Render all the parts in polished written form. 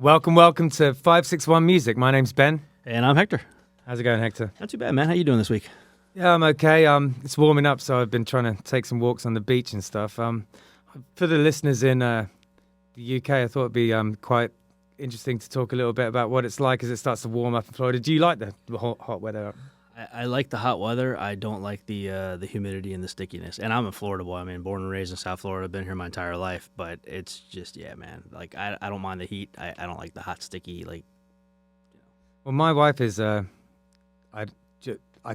Welcome to 561 Music. My name's Ben. And I'm Hector. How's it going, Hector? Not too bad, man. How you doing this week? Yeah, I'm okay. It's warming up, so I've been trying to take some walks on the beach and stuff. For the listeners in the UK, I thought it'd be quite interesting to talk a little bit about what it's like as it starts to warm up in Florida. Do you like the hot weather? I like the hot weather. I don't like the humidity and the stickiness. And I'm a Florida boy. I mean, born and raised in South Florida. Been here my entire life. But it's just, yeah, man. Like, I don't mind the heat. I don't like the hot, sticky, like, you know. Well, my wife is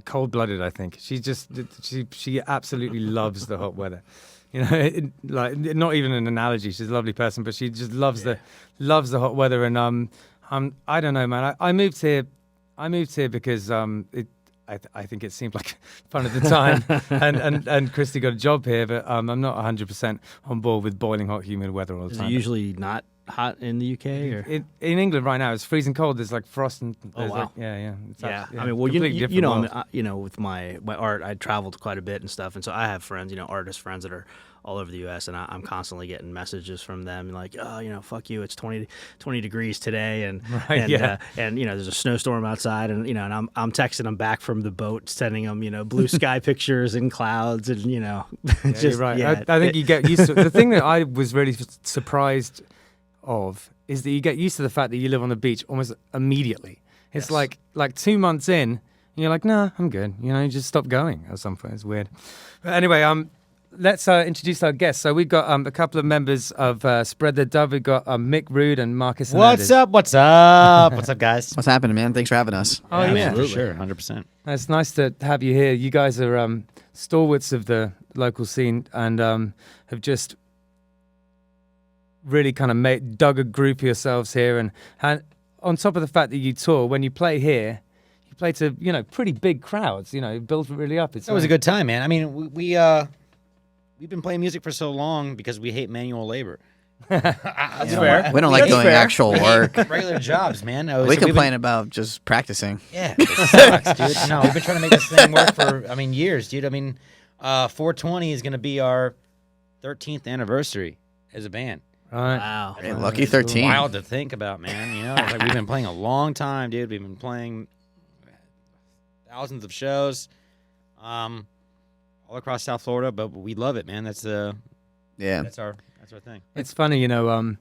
cold-blooded, I think. She absolutely loves the hot weather. You know, not even an analogy. She's a lovely person, but she just loves the hot weather. And I don't know, man. I moved here because I think it seemed like fun at the time, and Christy got a job here, but I'm not 100% on board with boiling hot, humid weather all the time. Is it usually not hot in the UK? Or? In England right now, it's freezing cold. There's like frost and wow. Like, yeah. I mean, well, you know, with my art, I traveled quite a bit and stuff, and so I have friends, artist friends that are all over the U.S., and I'm constantly getting messages from them like, oh, fuck you, it's 20 degrees today, and there's a snowstorm outside, and and I'm texting them back from the boat, sending them blue sky pictures and clouds, and just you're right. Yeah, I think you get used to it. The thing that I was really surprised of is that you get used to the fact that you live on the beach almost immediately. It's like 2 months in, and you're like, nah, I'm good. You just stop going at some point. It's weird. But anyway, let's introduce our guests. So we've got a couple of members of Spread the Dove. We've got Mick, Rude, and Markis. What's up? What's up, guys? What's happening, man? Thanks for having us. Oh, yeah. For sure, 100%. It's nice to have you here. You guys are stalwarts of the local scene and have just really kind of dug a group of yourselves here. And on top of the fact that you tour, when you play here, you play to, pretty big crowds, build really up. It was a good time, man. I mean, we've been playing music for so long because we hate manual labor. That's fair. We don't like doing actual work. Regular jobs, man. We complain about just practicing. Yeah, it sucks, dude. No, we've been trying to make this thing work for, years, dude. 420 is going to be our 13th anniversary as a band. Right. Wow. Hey, lucky 13. Wild to think about, man. Like we've been playing a long time, dude. We've been playing thousands of shows. All across South Florida, but we love it, man. That's our thing. It's funny, I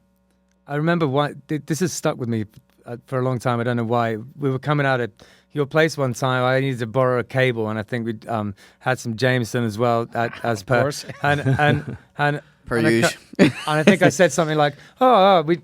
remember why this has stuck with me for a long time. I don't know why. We were coming out at your place one time. I needed to borrow a cable, and I think we had some Jameson as well, as per. Course. And Per usual. And I think I said something like, we,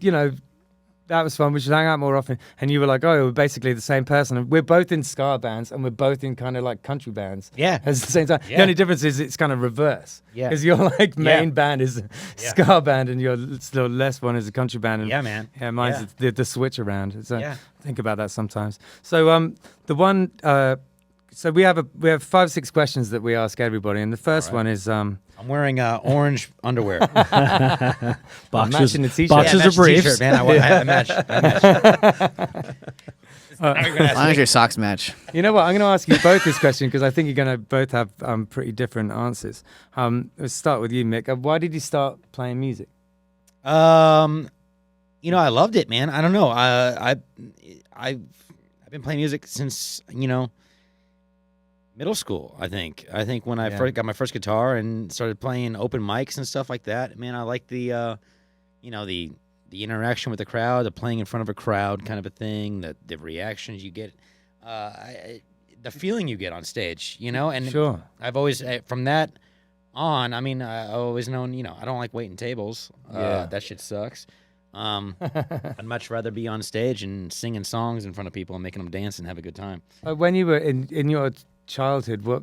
that was fun. We should hang out more often. And you were like, we're basically the same person. And we're both in ska bands, and we're both in kind of like country bands. Yeah. At the same time. Yeah. The only difference is it's kind of reverse. Yeah. Because your main band is a ska band, and your still less one is a country band. And, yeah, man. Yeah, mine's the switch around. So think about that sometimes. So so we have 5-6 questions that we ask everybody, and the first one is I'm wearing orange underwear. matching the t-shirt. Boxers or briefs. T-shirt, man. I match. As long as your socks match. You know what? I'm going to ask you both this question because I think you're going to both have pretty different answers. Let's start with you, Mick. Why did you start playing music? I loved it, man. I don't know. I've been playing music since middle school. I think when I first got my first guitar and started playing open mics and stuff like that. Man, I like the the interaction with the crowd, the playing in front of a crowd kind of a thing, the reactions you get, the feeling you get on stage, and sure. I've always, from that on, I've always known, I don't like waiting tables. That shit sucks. I'd much rather be on stage and singing songs in front of people and making them dance and have a good time. When you were in your childhood, what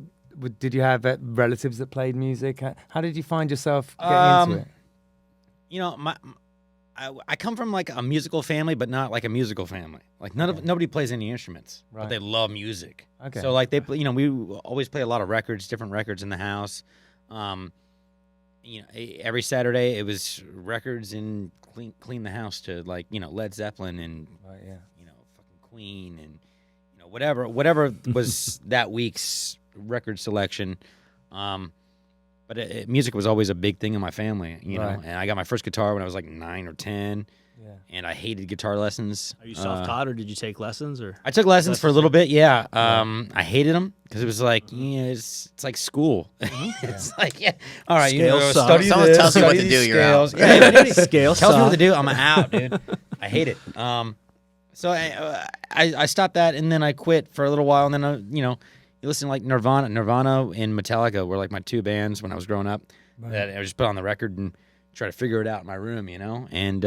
did you have relatives that played music? How did you find yourself getting into it? I come from like a musical family, but not like a musical family. Like nobody plays any instruments, but they love music. Okay. So like we always play a lot of records, different records in the house. Every Saturday it was records and clean the house to like Led Zeppelin and fucking Queen and whatever was that week's record selection. But music was always a big thing in my family, and I got my first guitar when I was like 9 or 10. and I hated guitar lessons. Are you self-taught or did you take lessons? Or I took lessons for a little bit. Yeah, I hated them because it was like it's like school. It's like all right, Scales suck. study Someone this, tells you what study to these do, you're scales. out. Yeah, Scales tells me what suck. to do. I'm out, dude. I hate it. So I stopped that and then I quit for a little while and then you listen to like Nirvana and Metallica were like my two bands when I was growing up that I just put on the record and try to figure it out in my room, and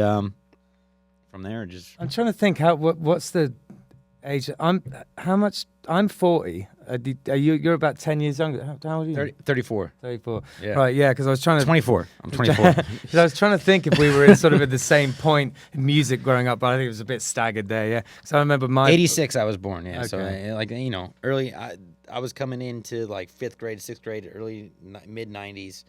from there just. I'm trying to think what's the age. I'm 40. You're about 10 years younger. How old are you? 34. 34. Yeah. Right. Yeah. Because I was trying to. 24. I'm 24. Because I was trying to think if we were at the same point in music growing up, but I think it was a bit staggered there. Yeah. So I remember 86 I was born. Yeah. Okay. So early. I was coming into like 5th grade, 6th grade, early mid 90s,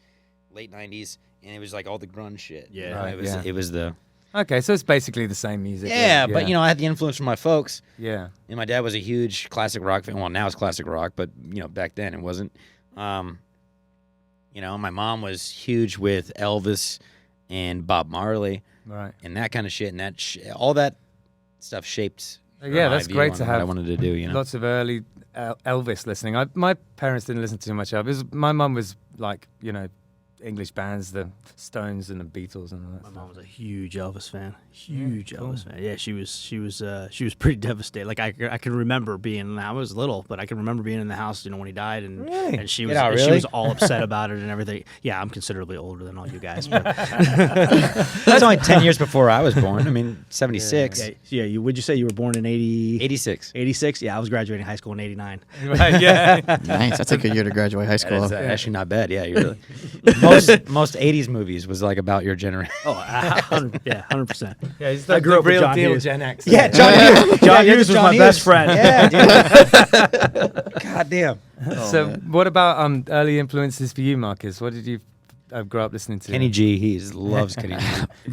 late 90s, and it was like all the grunge shit. Yeah. Right, It was the. Okay, so it's basically the same music. Yeah, but I had the influence from my folks. Yeah. And my dad was a huge classic rock fan. Well, now it's classic rock, but back then it wasn't. My mom was huge with Elvis and Bob Marley, Right. and that kind of shit, and all that stuff shaped. Yeah, my that's view great on to what have. I wanted to do. Lots of early Elvis listening. My parents didn't listen to too much Elvis. My mum was like, English bands, the Stones and the Beatles and all that My stuff. mom was a huge Elvis fan. Elvis fan. Yeah, she was pretty devastated. Like I can remember being. I was little, but I can remember being in the house, when he died, and Really? and she Get was out, she really? was all upset about it and everything. Yeah, I'm considerably older than all you guys. But That's only 10 years before I was born. I mean, 76. yeah. Would you say you were born in 86. 86? Yeah, I was graduating high school in 89. Right, yeah. Nice. That's a good year to graduate high That school. is actually not bad. Yeah, you really. most 80s movies was like about your generation. Oh, 100%. Yeah, he's I grew up with real John deal Hughes. Gen X. Yeah, John Hughes. John Hughes was my best friend. Yeah, dude. God damn. So, what about early influences for you, Markis? What did you grow up listening to? Kenny G. He loves Kenny G.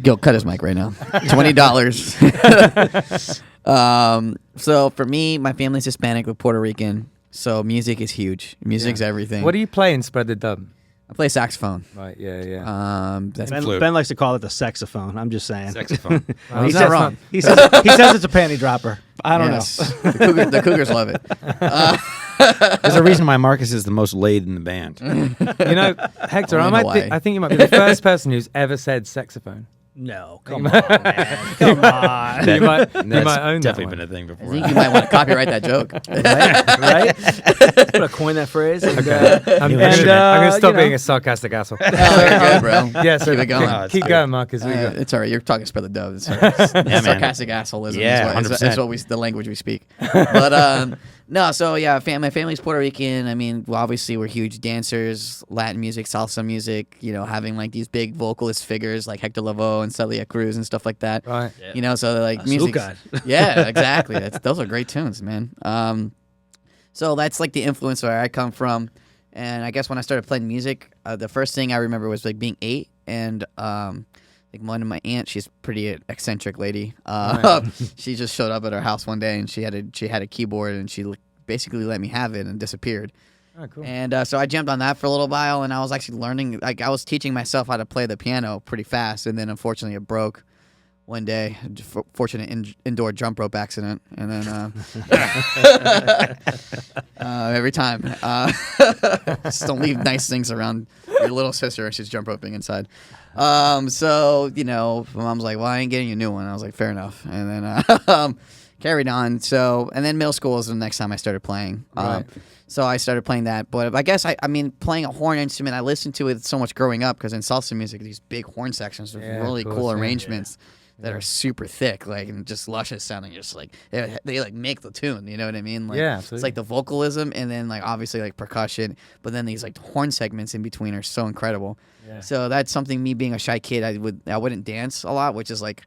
Go cut his mic right now. $20. So for me, my family's Hispanic with Puerto Rican, so music is huge. Music's everything. What do you play in Spread the Dub? I play saxophone. Right, yeah. That's flute. Ben likes to call it the saxophone. I'm just saying. Saxophone. Well, he's that's not wrong. He says it's a panty dropper. I don't know. The Cougars love it. There's a reason why Markis is the most laid in the band. Hector, Only in Hawaii. I think you might be the first person who's ever said saxophone. No, come on, man. Come on. You might That's own that definitely one. been a thing I before. think you might want to copyright that joke. Right? I'm gonna coin that phrase. And, I'm New going instrument. to stop being a sarcastic asshole. Oh, you're good, bro. Yeah, so Keep it going. Oh, it's keep good. going, Marcus. It's all right. You're talking Spread the Dove. It's all right. man. Sarcastic assholeism Yeah, is 100%. the language we speak. But no, so yeah, my family's Puerto Rican. I mean, well, obviously we're huge dancers, Latin music, salsa music. Having like these big vocalist figures like Hector Lavoe and Celia Cruz and stuff like that. Right. So like music. Yeah, exactly. Those are great tunes, man. So that's like the influence where I come from. And I guess when I started playing music, the first thing I remember was like being 8 and like one of my aunts, she's a pretty eccentric lady. She just showed up at our house one day and she had a keyboard and she basically let me have it and disappeared. Oh, cool. And so I jumped on that for a little while and I was actually learning, like I was teaching myself how to play the piano pretty fast, and then unfortunately it broke one day. Fortunate indoor jump rope accident, and then every time just don't leave nice things around your little sister. She's jump roping inside. So my mom's like, well, I ain't getting you a new one. I was like, fair enough. And then carried on. So, and then middle school was the next time I started playing. Right. So I started playing that. But I guess, I mean, playing a horn instrument, I listened to it so much growing up because in salsa music, these big horn sections with really of course, cool yeah. arrangements that are super thick, like, and just luscious sounding. Just like, they like make the tune, you know what I mean? Like, Yeah, it's absolutely. like the vocalism and then like obviously like percussion, but then these like horn segments in between are so incredible. Yeah. So that's something, me being a shy kid, I wouldn't dance a lot, which is like,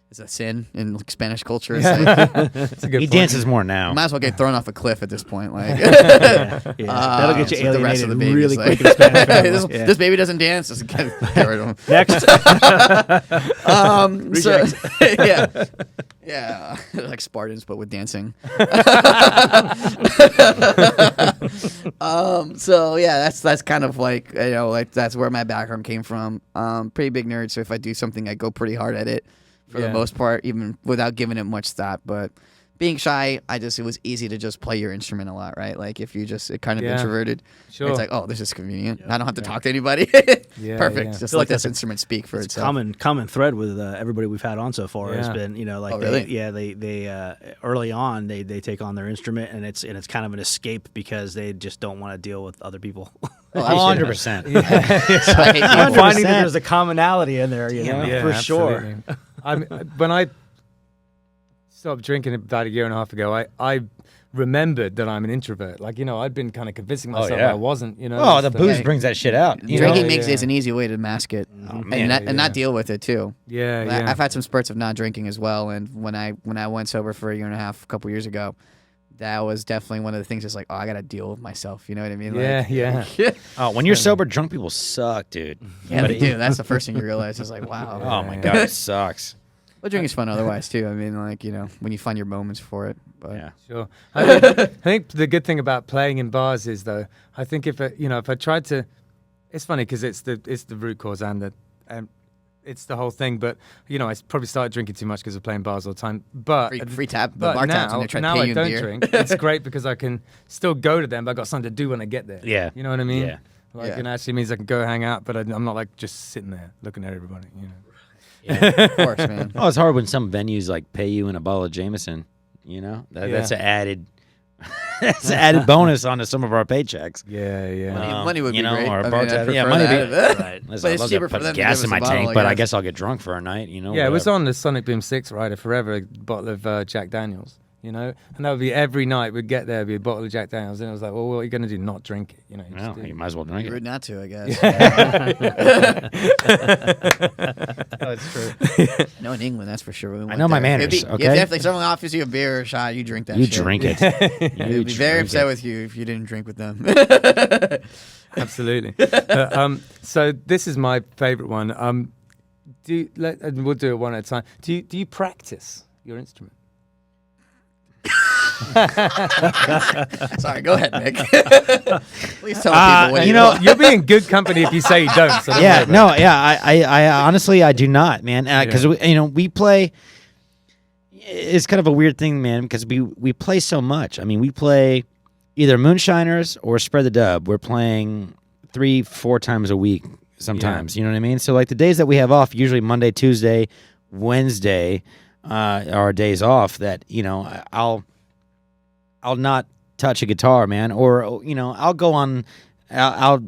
it's a sin in like Spanish culture. It's like, That's a good He point. dances more now. might as well get thrown off a cliff at this point. Like, That'll get you it's like the rest alienated of the babies, really like, quick in the Spanish family. this baby doesn't dance. Just get rid of him. Next. Yeah, like Spartans, but with dancing. So yeah, that's kind of like, like that's where my background came from. Pretty big nerd, so if I do something, I go pretty hard at it for the most part, even without giving it much thought. But being shy, it was easy to just play your instrument a lot, right? Like if you just kind of introverted, it's like, oh, this is convenient. I don't have to talk to anybody. Perfect. Just let this instrument speak for itself. Common thread with everybody we've had on so far has been, they early on they take on their instrument and it's kind of an escape because they just don't want to deal with other people. 100%. I'm finding that there's a commonality in there, for sure. When I stopped drinking about a year and a half ago, I remembered that I'm an introvert. Like, I'd been kind of convincing myself I wasn't, Oh, the booze brings that shit out. Drinking is an easy way to mask it and not deal with it too. I've had some spurts of not drinking as well, and when I went sober for a year and a half, a couple years ago, that was definitely one of the things. It's like, oh, I gotta deal with myself. You know what I mean? Oh, when you're sober, drunk people suck, dude. Yeah, they do. That's the first thing you realize. It's like, wow. Oh my god, it sucks. Well, drinking's fun otherwise too. I mean, like, when you find your moments for it. But sure. I think the good thing about playing in bars is, though, I think if I tried to, it's funny because it's the root cause and it's the whole thing. But I probably started drinking too much because of playing bars all the time. But free tap, the bar taps when they try to pay you now I beer. don't drink. It's great because I can still go to them, but I got something to do when I get there. Yeah, you know what I mean. Yeah, it actually means I can go hang out, but I'm not like just sitting there looking at everybody. Yeah, of course, man. Oh, it's hard when some venues like pay you in a bottle of Jameson. That's an added bonus onto some of our paychecks. Money would be great. Or money would be right. But it's cheaper for them to gas give in my us a bottle, tank, but I guess I'll get drunk for a night. Yeah, it was on the Sonic Boom 6 rider forever, a bottle of Jack Daniels. And that would be every night we'd get there, it'd be a bottle of Jack Daniels, and it was like, well, what are you going to do? Not drink it, You might as well drink it. Rude not to, I guess. Oh, it's true. No, in England, that's for sure. I know my manners. Okay, if someone offers you a beer or a shot, you drink that. You shit. drink it. They'd be very upset with you if you didn't drink with them. Absolutely. So this is my favorite one. We'll do it one at a time. Do you practice your instrument? Sorry, go ahead, Mick. Please tell people what you're being good company if you say you don't. So I honestly I do not, man, because we play. It's kind of a weird thing, man, because we play so much. I mean, we play either Moonshiners or Spread the Dub. We're playing 3-4 times a week sometimes. You know what I mean? So like the days that we have off, usually Monday, Tuesday, Wednesday, are days off that I'll not touch a guitar, man, or I'll go on, I'll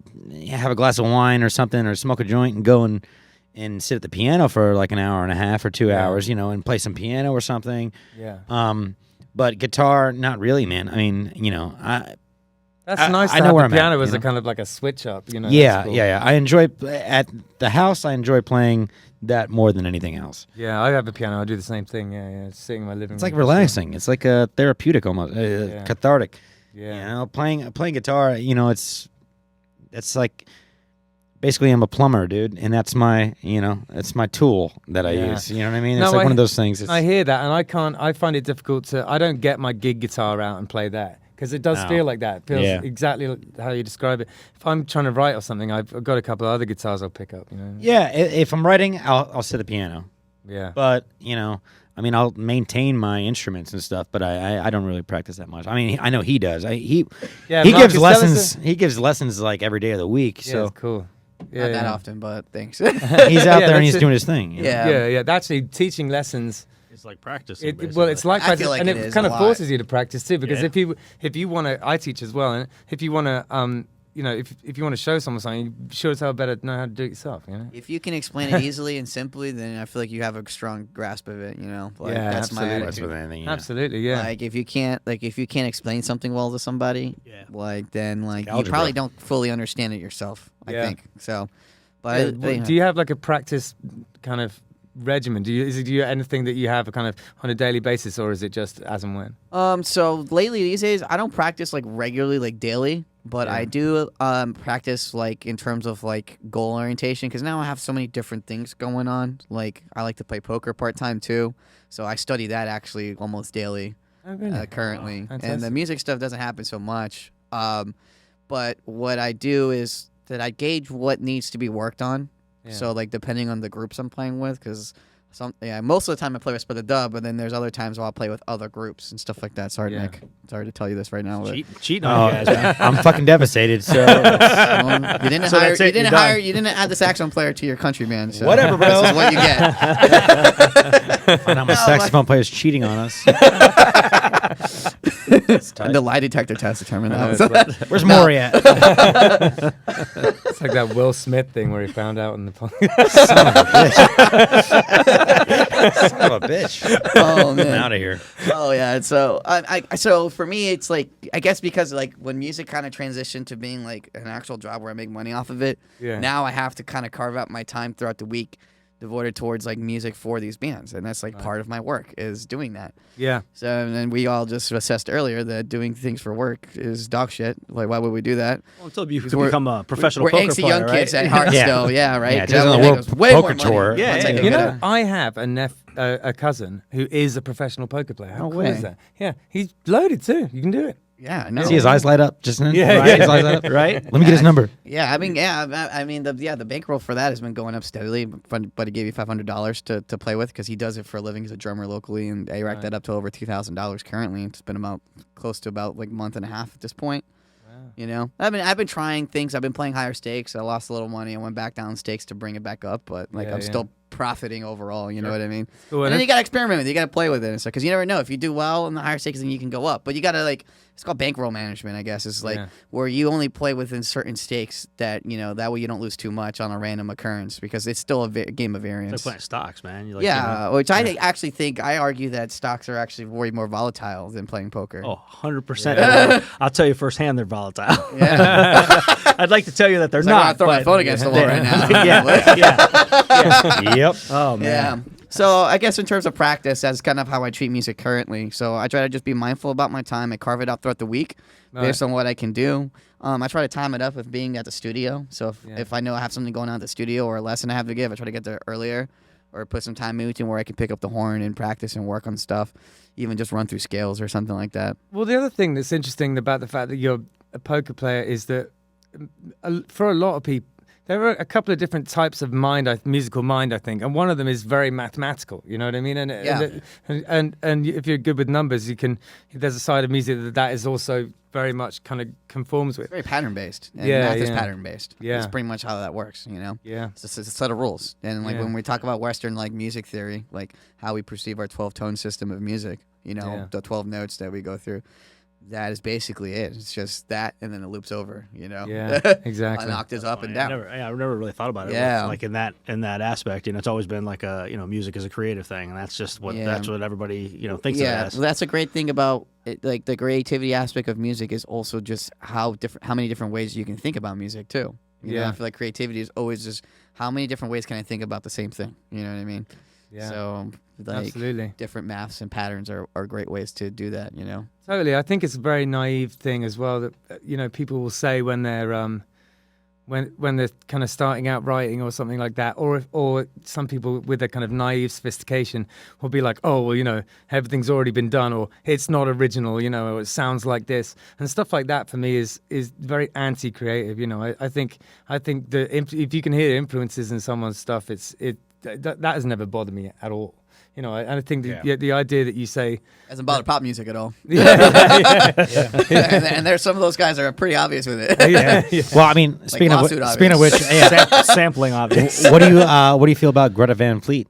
have a glass of wine or something, or smoke a joint and go and sit at the piano for like an hour and a half or 2 hours, and play some piano or something. Yeah. But guitar, not really, man. I mean, that's nice. I know where the piano is a kind of like a switch up, Yeah, cool. yeah. I enjoy at the house. I enjoy playing that more than anything else. Yeah, I have a piano. I do the same thing. Yeah. Sitting in my living room. It's like relaxing. It's like a therapeutic almost, cathartic. Yeah. Playing guitar. It's like basically I'm a plumber, dude, and that's my it's my tool that I use. You know what I mean? It's like one of those things. I hear that, and I find it difficult to. I don't get my gig guitar out and play that. Because it does feel like that. It feels exactly how you describe it. If I'm trying to write or something, I've got a couple of other guitars I'll pick up. Yeah, if I'm writing, I'll sit at the piano. Yeah. But, I mean, I'll maintain my instruments and stuff, but I don't really practice that much. I mean, I know he does. He gives lessons. He gives lessons like every day of the week. Yeah, that's cool. Not that often, but thanks. He's out there and he's doing his thing. Yeah. Actually, teaching lessons. It's like practicing. It's like practice, like and it kind of forces you to practice too. Because if you want to, I teach as well, and if you want to, if you want to show someone something, you sure as hell better know how to do it yourself. If you can explain it easily and simply, then I feel like you have a strong grasp of it. That's absolutely. my attitude. That's with anything. Absolutely, yeah. Like if you can't explain something well to somebody, then algebra. you probably don't fully understand it yourself. I think so. But do you have like a practice kind of regimen? Do you anything that you have kind of on a daily basis, or is it just as and when? So lately these days I don't practice like regularly, like daily, but I do practice like in terms of like goal orientation, because now I have so many different things going on. Like I like to play poker part-time too, so I study that actually almost daily currently. And the music stuff doesn't happen so much, but what I do is that I gauge what needs to be worked on. So, like, depending on the groups I'm playing with, because Most of the time I play with Split the Dub, but then there's other times where I'll play with other groups and stuff like that. Sorry, Mick. Sorry to tell you this right now. Cheating on you guys, man. I'm fucking devastated. So you didn't add the saxophone player to your country band. So whatever, bro. This is what you get. Find out my saxophone player's cheating on us. The lie detector test determined that. Where's Maury at? It's like that Will Smith thing where he found out in the podcast. Son of a bitch. Oh man, I'm out of here. Oh yeah. So so for me, it's like I guess because like when music kind of transitioned to being like an actual job where I make money off of it. Yeah. Now I have to kind of carve out my time throughout the week devoted towards like music for these bands, and that's like part of my work is doing that. Yeah. So and then we all just assessed earlier that doing things for work is dog shit. Like why would we do that? Well, until you become a professional We're poker angsty player, young right? kids at heart still. Yeah, right. Yeah, it doesn't work. Way more Poker money. tour. Yeah, Once I yeah. get You good know, at- I have a cousin who is a professional poker player. How No cool way. is that? Yeah, he's loaded too. You can do it. Yeah, no. See his eyes light up just then? Yeah, Right? yeah. His eyes light up? Right? Let me get his number. Yeah, I mean, the bankroll for that has been going up steadily. But he gave you $500 to play with because he does it for a living. He's a drummer locally, and I racked that up to over $2,000 currently. It's been about close to about like a month and a half at this point. You know, I've been trying things. I've been playing higher stakes. I lost a little money. I went back down stakes to bring it back up, but like I'm still profiting overall. You know what I mean? Cool, and then you got to experiment with it. You got to play with it. So because you never know if you do well in the higher stakes, then you can go up. But you got to like it's called bankroll management, I guess. It's like where you only play within certain stakes that that way you don't lose too much on a random occurrence because it's still a game of variance. It's like playing stocks, man. You Which I actually think I argue that stocks are actually way more volatile than playing poker. Oh, 100%. I'll tell you firsthand they're volatile. Yeah. I'd like to tell you that they're It's not. like, I throw my phone against the wall right now. Yeah. Yep. Oh, man. Yeah. So I guess in terms of practice, that's kind of how I treat music currently. So I try to just be mindful about my time. I carve it out throughout the week based on what I can do. I try to time it up with being at the studio. So if I know I have something going on at the studio or a lesson I have to give, I try to get there earlier or put some time in between where I can pick up the horn and practice and work on stuff, even just run through scales or something like that. Well, the other thing that's interesting about the fact that you're a poker player is that for a lot of people, there are a couple of different types of musical mind, I think, and one of them is very mathematical. You know what I mean? And if you're good with numbers, there's a side of music that is also very much kind of conforms with. Very pattern based. And math is pattern based. Yeah, that's pretty much how that works. Yeah, it's just a set of rules. And like when we talk about Western like music theory, like how we perceive our 12-tone system of music, the 12 notes that we go through. That is basically it. It's just that, and then it loops over. Yeah, exactly. An octaves up and down. I've never really thought about it. Yeah, like in that aspect. It's always been like music is a creative thing, and that's just what everybody thinks of it as. Well, that's a great thing about it. Like the creativity aspect of music is also just how many different ways you can think about music too. You know, I feel like creativity is always just how many different ways can I think about the same thing. You know what I mean? Yeah. So like absolutely, different maths and patterns are great ways to do that. Totally. I think it's a very naive thing as well that people will say when they're when they're kind of starting out writing or something like that, or some people with a kind of naive sophistication will be like, oh well, everything's already been done, or it's not original, or it sounds like this, and stuff like that for me is very anti-creative. I think that if you can hear influences in someone's stuff, that has never bothered me at all. I think the idea that you say hasn't bothered pop music at all. Yeah. And there's some of those guys that are pretty obvious with it. Yeah. Well, I mean, speaking of which, sampling obvious. What do you feel about Greta Van Fleet?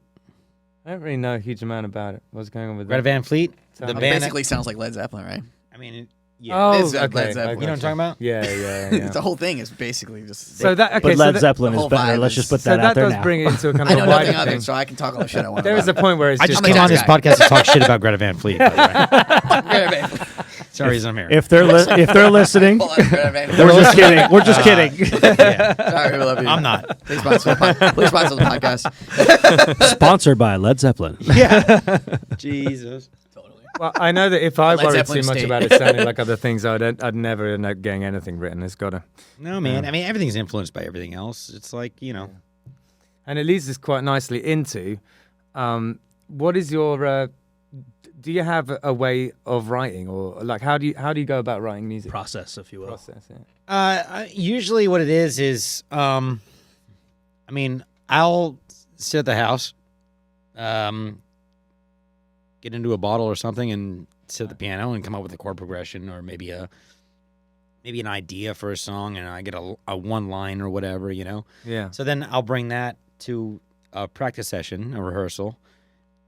I don't really know a huge amount about it. What's going on with Greta that? Van Fleet? The It band basically sounds like Led Zeppelin, right? I mean, Oh, It's okay. Led Zeppelin. You know what I'm talking about? Yeah. The whole thing is basically just. So that, okay, but so Led that, Zeppelin the is whole better. vibe Let's is- just put so that out that there does now. bring it into a kind I of know a wider nothing of thing. it, so I can talk all the shit I want. There is a point where it's I just just came on this guy. podcast to talk shit about Greta Van Fleet. By the way. It's the reason I'm here. If they're listening, Pull out Greta Van Fleet. we're just kidding. We're just kidding. Yeah. Sorry, we love you. I'm not. Please sponsor the podcast. Sponsored by Led Zeppelin. Yeah. Jesus. Well, I know that if I Led worried Zeppelin too much state. about it sounding like other things, I'd never end up getting anything written. It's got to. No, man. I mean, everything's influenced by everything else. It's like, And it leads us quite nicely into what is your. Do you have a way of writing, or like how do you go about writing music? Process, if you will. Process, yeah. Usually what it is I mean, I'll sit at the house get into a bottle or something and sit at the piano and come up with a chord progression or maybe an idea for a song, and I get a one line or whatever, you know. Yeah. So then I'll bring that to a practice session, a rehearsal,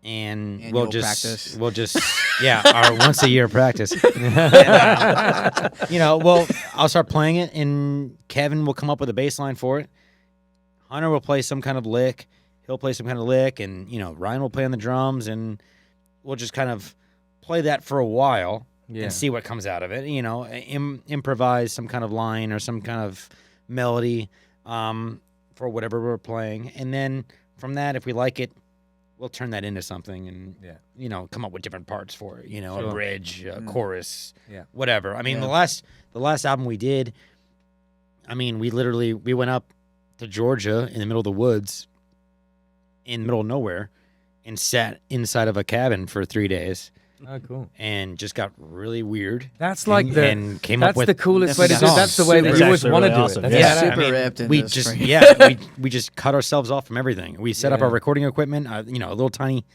and Annual practice. we'll just our once a year practice. And, you know, I'll start playing it, and Kevin will come up with a bass line for it. Hunter will play some kind of lick. He'll play some kind of lick, and you know, Ryan will play on the drums, and we'll just kind of play that for a while and see what comes out of it. You know, improvise some kind of line or some kind of melody for whatever we're playing, and then from that, if we like it, we'll turn that into something, and you know, come up with different parts for it. You know, a bridge, a chorus, whatever. I mean, the last album we did, I mean, we went up to Georgia in the middle of the woods, in the middle of nowhere, and sat inside of a cabin for 3 days. Oh, cool! And just got really weird. That's like and came up with the coolest way to do it. songs. That's the way that you always want to do awesome. it. That's Yeah, super I mean, ripped. we just we just cut ourselves off from everything. We set up our recording equipment, you know, a little tiny,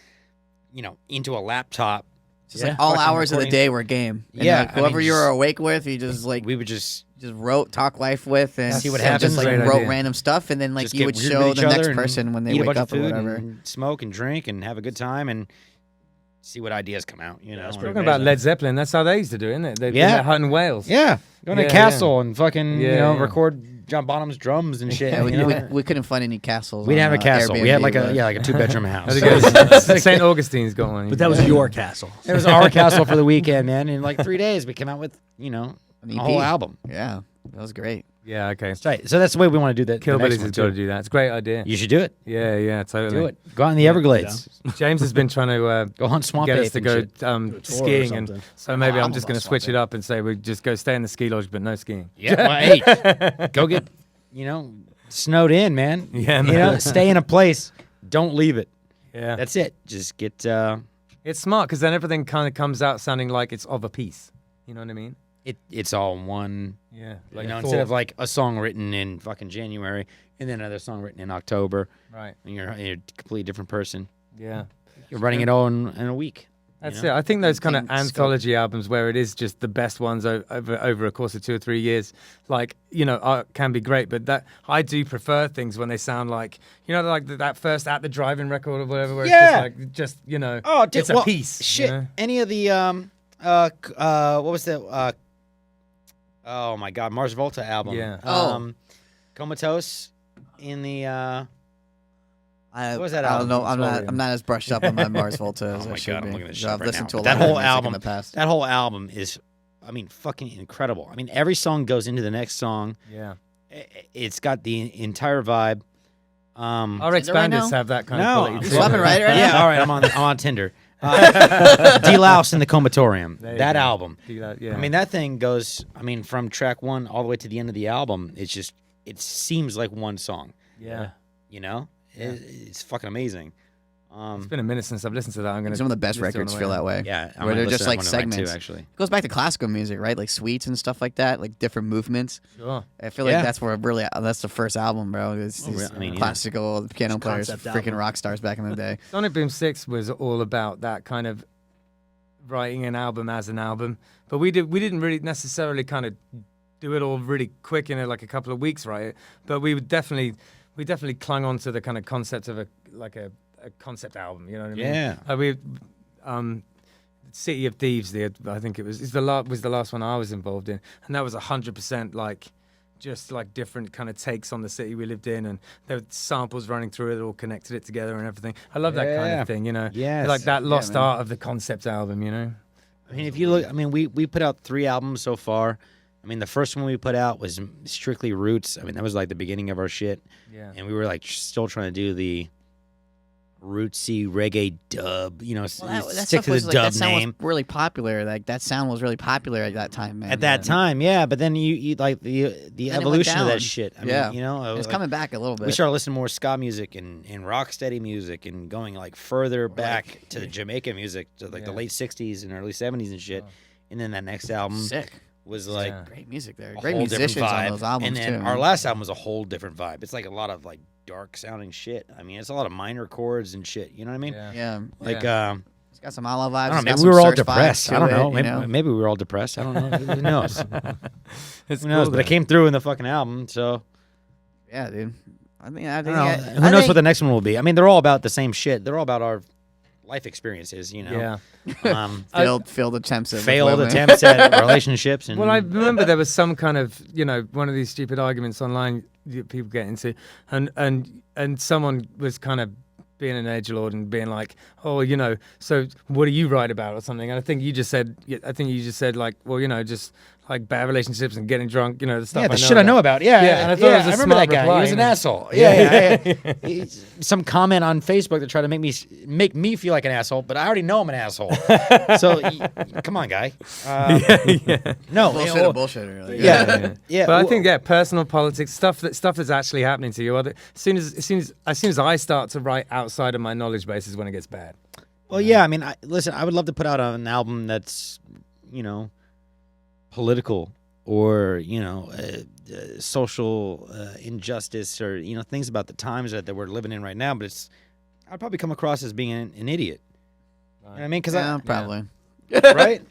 you know, into a laptop. Just like all hours of the day were game. And like whoever you were awake with, you just like we would just wrote, talk life with, and see what and happens. just like Great wrote idea. random stuff, and then like just you get would weird show with the each next other person when they eat a wake bunch up of or food whatever. and smoke and drink and have a good time and see what ideas come out. You know, that's and- pretty Talking about Led Zeppelin, that's how they used to do it, isn't it? They hunting whales. Yeah, going to Yeah, a castle and fucking Yeah, you know yeah. record John Bonham's drums and shit. Yeah, you know? we couldn't find any castles. We didn't on, have a castle. We had Airbnb, like but- a 2-bedroom house. St. Augustine's got one. But that was your castle. It was our castle for the weekend, man. In like 3 days, we came out with you know An a EP. whole album. Yeah, that was great. Yeah, okay. Right. So that's the way we want to do that. Killbillies has has got to do that. It's a great idea. You should do it. Yeah, totally. Do it. Go out in the Everglades. James has been trying to Go hunt swamp get ape us to and go shit. or skiing, and something. so maybe Oh, I'm just I'm going to about switch swamp it up and say we just go stay in the ski lodge, but no skiing. Yeah. Well, hey, go get you know snowed in, man. Yeah, You man. know, stay in a place. Don't leave it. Yeah, That's it. Just get. it's smart because then everything kind of comes out sounding like it's of a piece. You know what I mean? It's all one. Yeah, You know, instead of like a song written in fucking January and then another song written in October, right. and you're a completely different person. Yeah. You're writing it all in a week. That's you know? it. I think those kind of Think anthology albums where it is just the best ones over a course of 2 or 3 years, like, you know, can be great. But that I do prefer things when they sound like, you know, like that first At the Drive-In record or whatever, where it's just you know, Oh, dude, it's a piece. Shit. You know? Any of the what was the oh my God, Mars Volta album? Yeah. Comatose in the What was that I don't album? know. Sorry. I'm not as brushed up on my Mars Volta as Oh I my should God, I'm be. looking at this I've shit right listened now. to a That lot whole of music album- in the past. that whole album is, I mean, fucking incredible. I mean, every song goes into the next song. Yeah. It's got the entire vibe. Our Is it right now? expanders have that kind No, of I'm quality. You swapping right now? Yeah, all right. I'm on Tinder. D-Louse in the Comatorium. There you That go. album. Do that, yeah. I mean, that thing goes. I mean, from track 1 all the way to the end of the album. It's just. It seems like one song. yeah. You know, Yeah. it's fucking amazing. It's been a minute since I've listened to that. I'm gonna. Some of the best listen on records the feel way that out. way. Yeah, I'm Where gonna they're listen just to that like one tonight, segments. too, actually. It goes back to classical music, right? Like suites and stuff like that, like different movements. Sure. I feel like Yeah. that's where really that's the first album, bro. It's Oh, these really? I mean, yeah. classical piano It's a players, concept freaking album. rock stars back in the day. Sonic Boom 6 was all about that kind of writing an album as an album, but we didn't really necessarily kind of do it all really quick in like a couple of weeks, right? But we definitely clung on to the kind of concept of a concept album. You know what I mean? Yeah. City of Thieves. I think it was the last one I was involved in, and that was 100% like just like different kind of takes on the city we lived in, and there were samples running through it, all connected it together and everything. I love that kind Yeah. of thing, you know. Yes. Like that lost man. art of the concept album, you know. I mean, if you look, I mean, we put out 3 albums so far. I mean, the first one we put out was strictly roots. I mean, that was like the beginning of our shit, Yeah. and we were like still trying to do the rootsy reggae dub. You know, Well, that stick stuff to the was like, dub that sound name. was really popular. Like that sound was really popular at that time, man. At that time, yeah, but then you like the went evolution of down. that shit. I Yeah. mean, you know, It's like, coming back a little bit. we started listening more ska music and rocksteady music and going like further back to the Jamaica music to like the Yeah. late '60s and early '70s and shit. And then that next album Sick. was like Yeah. Great music there. a Great whole different musicians vibe. on those albums and then too. our man. last album was a whole different vibe. It's like a lot of like dark sounding shit. I mean, it's a lot of minor chords and shit. You know what I mean? Yeah. Like, it's got some Ala vibes. I don't know. It's got Maybe we were some all Search depressed. vibes I don't to know. it, Maybe we were all depressed. I don't know. Who knows? It's Who knows? cool, But it came through in the fucking album. So Yeah, dude. I think I don't know. Who knows what the next one will be? I mean, they're all about the same shit. They're all about our life experiences. You know. Yeah. failed attempts at Failed women. attempts at relationships. And Well, I remember there was some kind of, one of these stupid arguments online people get into, and someone was kind of being an edgelord and being like, oh, so what do you write about or something? And I think you just said like, well, just like bad relationships and getting drunk, the stuff. yeah, the shit I know about. Yeah, and I thought it was a I remember smart that guy. reply, He was an you know? asshole. Yeah. Some comment on Facebook to try to make me feel like an asshole, but I already know I'm an asshole. So come on, guy. No, Bullshitter. Like, yeah. But I think personal politics stuff that's actually happening to you. As soon as I start to write outside of my knowledge base is when it gets bad. Well, yeah. I mean, listen. I would love to put out an album that's, political or social injustice or things about the times that we're living in right now. But I'd probably come across as being an idiot. You know what I mean? Because probably. Right.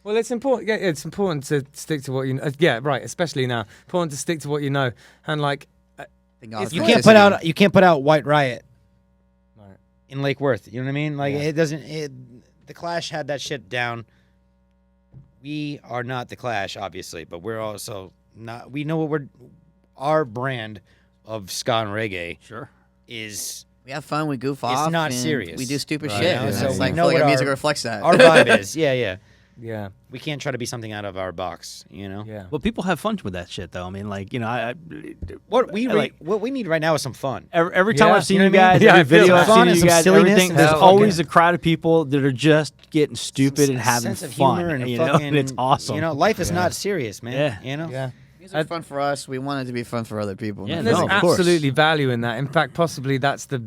Well, it's important. Yeah, it's important to stick to what you know. Yeah, right. Especially now, important to stick to what you know. And like, You can't put out White Riot right. in Lake Worth. You know what I mean? Like it doesn't. The Clash had that shit down. We are not the Clash, obviously, but we're also not. We know what our brand of ska and reggae. Sure. Is. We have fun. We goof off. It's not and serious. We do stupid Right, shit. yeah. And So it's we like, know I feel like what our music our- reflects that. Our vibe is. Yeah. Yeah. We can't try to be something out of our box. Yeah. Well, people have fun with that shit, though. I mean, like, What we need right now is some fun. every time Yeah, I've seen you know you what I mean? guys, Yeah, every I feel video that. I've Fun seen and you some guys, silliness. everything, there's Hell, always yeah. a crowd of people that are just getting stupid and having sense of fun. humor and and it's awesome. Life is not serious, man. Yeah. Yeah. Music's fun for us. We want it to be fun for other people. Yeah, And no, there's of course. absolutely value in that. In fact, possibly that's the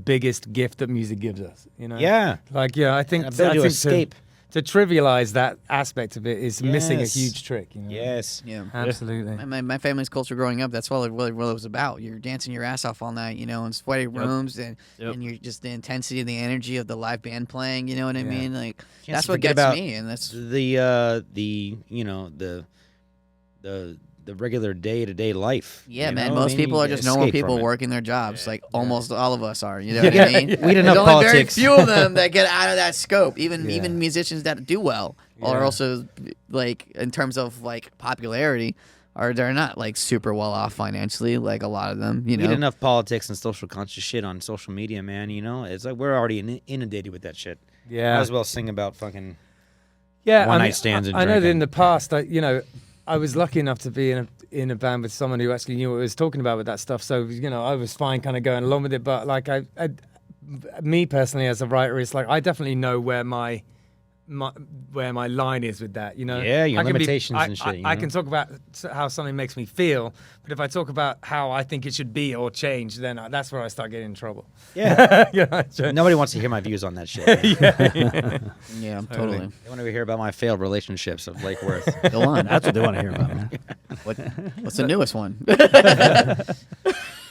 biggest gift that music gives us. Yeah. Like, I think An ability to escape. To trivialize that aspect of it is missing a Yes. huge trick. Yes. Yeah. Absolutely. My family's culture growing up, that's all it really was about. You're dancing your ass off all night, in sweaty rooms, and you're just the intensity and the energy of the live band playing. You know what I mean? Like that's what forget gets about me, and that's the regular day-to-day life. yeah, you man. know? Most I mean, people you are just normal escape from people it. working their jobs, like almost all of us are. You know what I mean? We didn't There's have only politics. very few of them that get out of that scope. Even musicians that do well are Yeah. also like in terms of like popularity. They're not like super well off financially, like a lot of them. We get enough politics and social conscious shit on social media, man. It's like we're already inundated with that shit. Yeah. Might as well sing about fucking. Yeah, one-night stands and I know that drinking. in the past, I was lucky enough to be in a band with someone who actually knew what he was talking about with that stuff. So I was fine, kind of going along with it. But like me personally, as a writer, it's like I definitely know where my line is with that. Yeah, your I can limitations and shit, I can talk about how something makes me feel, but if I talk about how I think it should be or change, then that's where I start getting in trouble. Yeah. So- Nobody wants to hear my views on that shit. Yeah, totally. They want to hear about my failed relationships of Lake Worth. Go on. That's what they want to hear about, man. What's the newest one?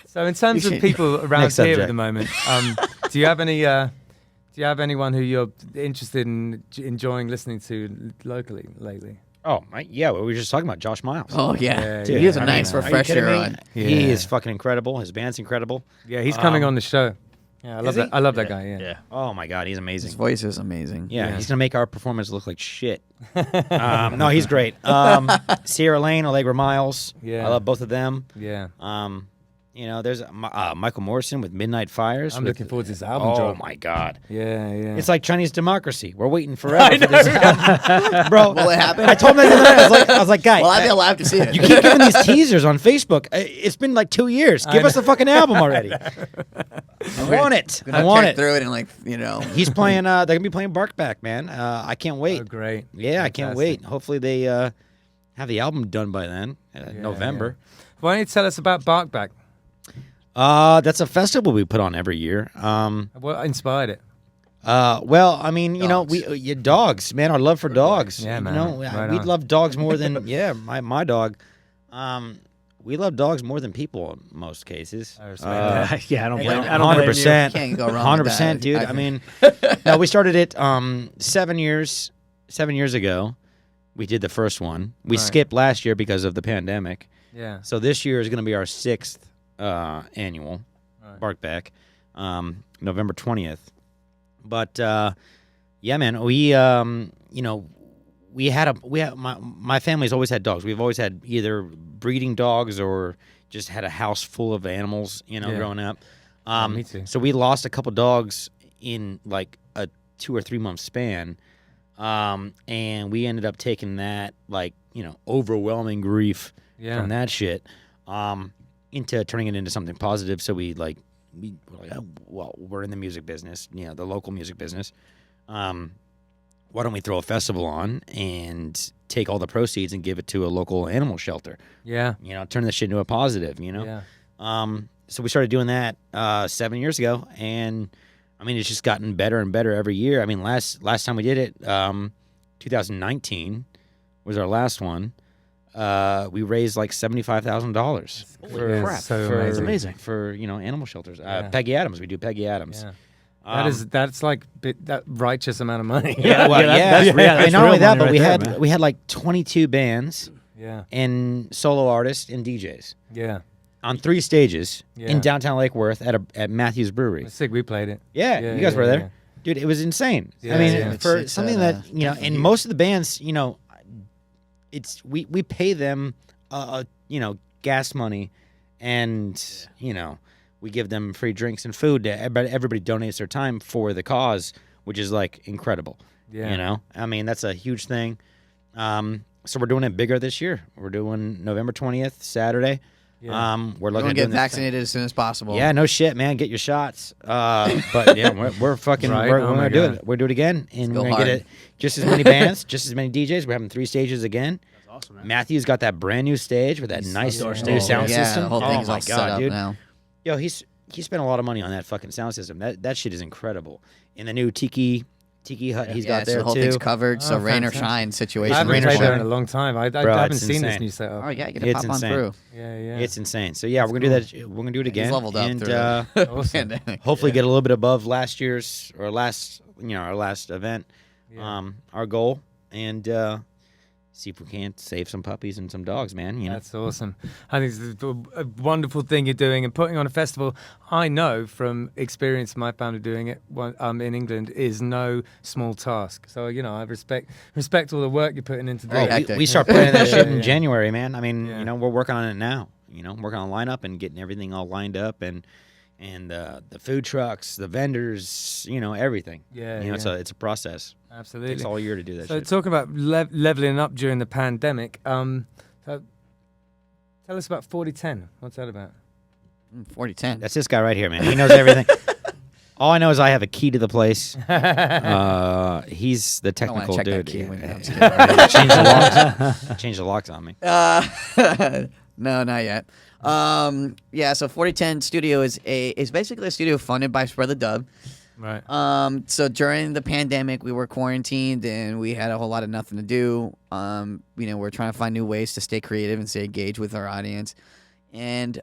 So in terms of people around Next here at subject. the moment, do you have any? Do you have anyone who you're interested in enjoying listening to locally lately? Oh, yeah, we were just talking about Josh Miles. Oh yeah, Yeah, dude, yeah. he was a I mean, nice Are you kidding refresher me? on. He Yeah. is fucking incredible. His band's incredible. Yeah, he's coming Um, on the show. Yeah, I love he? that. I love that guy. Yeah. Yeah. Oh my God, he's amazing. His voice is amazing. Yeah, Yeah. he's gonna make our performance look like shit. No, he's great. Sierra Lane, Allegra Miles. Yeah. I love both of them. Yeah. There's Michael Morrison with Midnight Fires. I'm looking forward to this album Oh drop. my God, Yeah, yeah. it's like Chinese democracy. We're waiting forever for this album. Bro. Will it happen? I told him that the other night. I was like, guy, Well, I'd be alive to see it. you keep giving these teasers on Facebook. It's been like 2 years. Give us the fucking album already. I want it. I want check it. through it and He's playing. They're gonna be playing Barkback, man. I can't wait. Oh, great. Yeah, I can't Fantastic. wait. Hopefully they have the album done by then, November. Why don't you tell us about Barkback? That's a festival we put on every year. What inspired it? Well, I mean, dogs, man. Our love for dogs. Yeah, man. You know, Right we on. love dogs more than my dog. we love dogs more than people in most cases. I respect that. Yeah, I don't blame. I I don't blame you. 100%. Can't go wrong with 100%, that. dude. I mean, no, we started it 7 years ago. We did the first one. We skipped last year because of the pandemic. Yeah. So this year is going to be our 6th annual Bark Back, November 20th. But yeah, man, we my family's always had dogs. We've always had either breeding dogs or just had a house full of animals, growing up. Me too. So we lost a couple dogs in like a 2 or 3 month span. And we ended up taking that overwhelming grief from that shit into turning it into something positive. So we were like, oh, well, we're in the music business, the local music business. Why don't we throw a festival on and take all the proceeds and give it to a local animal shelter? Yeah. Turn this shit into a positive, Yeah. So we started doing that 7 years ago, and I mean, it's just gotten better and better every year. I mean, last time we did it, 2019 was our last one. We raised like $75,000 That's amazing. for animal shelters. Peggy Adams, we do Peggy Adams. Yeah. That's like that righteous amount of money. Yeah, well, that's and not only that, but right we had like 22 bands Yeah. and solo artists and DJs Yeah. on 3 stages Yeah. in downtown Lake Worth at Matthews Brewery. It's sick. We played it. Yeah, you guys were there. Dude, it was insane. Yeah, I mean, yeah. for It's something that, and most of the bands, it's we pay them gas money, and we give them free drinks and food. Everybody donates their time for the cause, which is like incredible. Yeah. I mean, that's a huge thing. So we're doing it bigger this year. We're doing November 20th, Saturday. Yeah. We're We're looking gonna at get doing this vaccinated as soon as possible. Yeah, no shit, man. Get your shots. But yeah, we're fucking. Right? We're Oh my gonna do God. it. We'll do it again, and go we're gonna get hard. it. Just as many bands, just as many DJs. We're having 3 stages again. That's awesome, man. Matthew's got that brand new stage with that nice outdoor new stage. sound Yeah, system. the whole oh thing's my all God, set up dude. now. Yo, he spent a lot of money on that fucking sound system. That shit is incredible. And the new tiki hut he's got So there the whole too. thing's covered, so Oh, rain or fantastic. shine situation. I haven't Rain or played there shine. in a long time. I Bro, haven't it's seen this insane. new setup. Oh yeah, get to It's pop insane. on through. Yeah, yeah. It's insane. So yeah, we're gonna do that. We're gonna do it again. He's leveled up and, through the Awesome. pandemic. hopefully get a little bit above last year's or our last event. Yeah. Our goal, and see if we can't save some puppies and some dogs, man. That's awesome. I think it's a wonderful thing you're doing, and putting on a festival. I know from experience, my family doing it in England is no small task. So I respect all the work you're putting into doing. hectic. We start planning that shit in Yeah. January, man. I mean, Yeah. we're working on it now. Working on lineup and getting everything all lined up, and the food trucks, the vendors, everything. Yeah, it's a process. It Absolutely. takes all year to do that So shit. talking about leveling up during the pandemic, so tell us about 4010. What's that about? 4010. That's this guy right here, man. He knows everything. All I know is I have a key to the place. He's the I wanna technical check that dude. key when Yeah. you come Change the locks on me. No, not yet. Yeah, so 4010 Studio is basically a studio funded by Spread the Dub. Right. So during the pandemic, we were quarantined and we had a whole lot of nothing to do. We're trying to find new ways to stay creative and stay engaged with our audience. And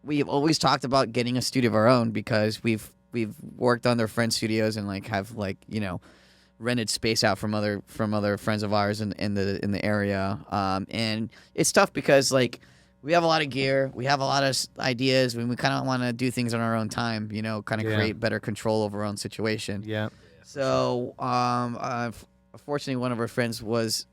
we've always talked about getting a studio of our own because we've worked on their friends' studios and have rented space out from other friends of ours in the area. And it's tough because we have a lot of gear, we have a lot of ideas, and we kind of want to do things on our own time, create better control over our own situation. Yeah. So, unfortunately, one of our friends was,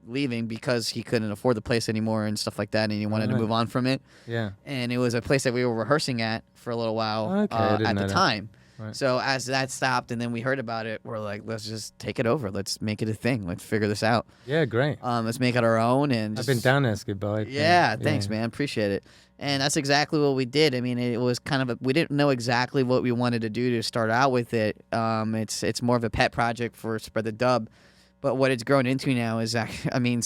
leaving because he couldn't afford the place anymore and stuff like that, and he wanted to Right. move on from it. Yeah. And it was a place that we were rehearsing at for a little while Okay, I didn't at know the that. time. Right. So as that stopped, and then we heard about it, we're like, let's just take it over. Let's make it a thing. Let's figure this out. Yeah. Great. Let's make it our own. And I've just, been down there. It's goodbye. yeah, thanks, man. Appreciate it. And that's exactly what we did. I mean, it was kind of we didn't know exactly what we wanted to do to start out with it. It's more of a pet project for Spread the Dub. But what it's grown into now is,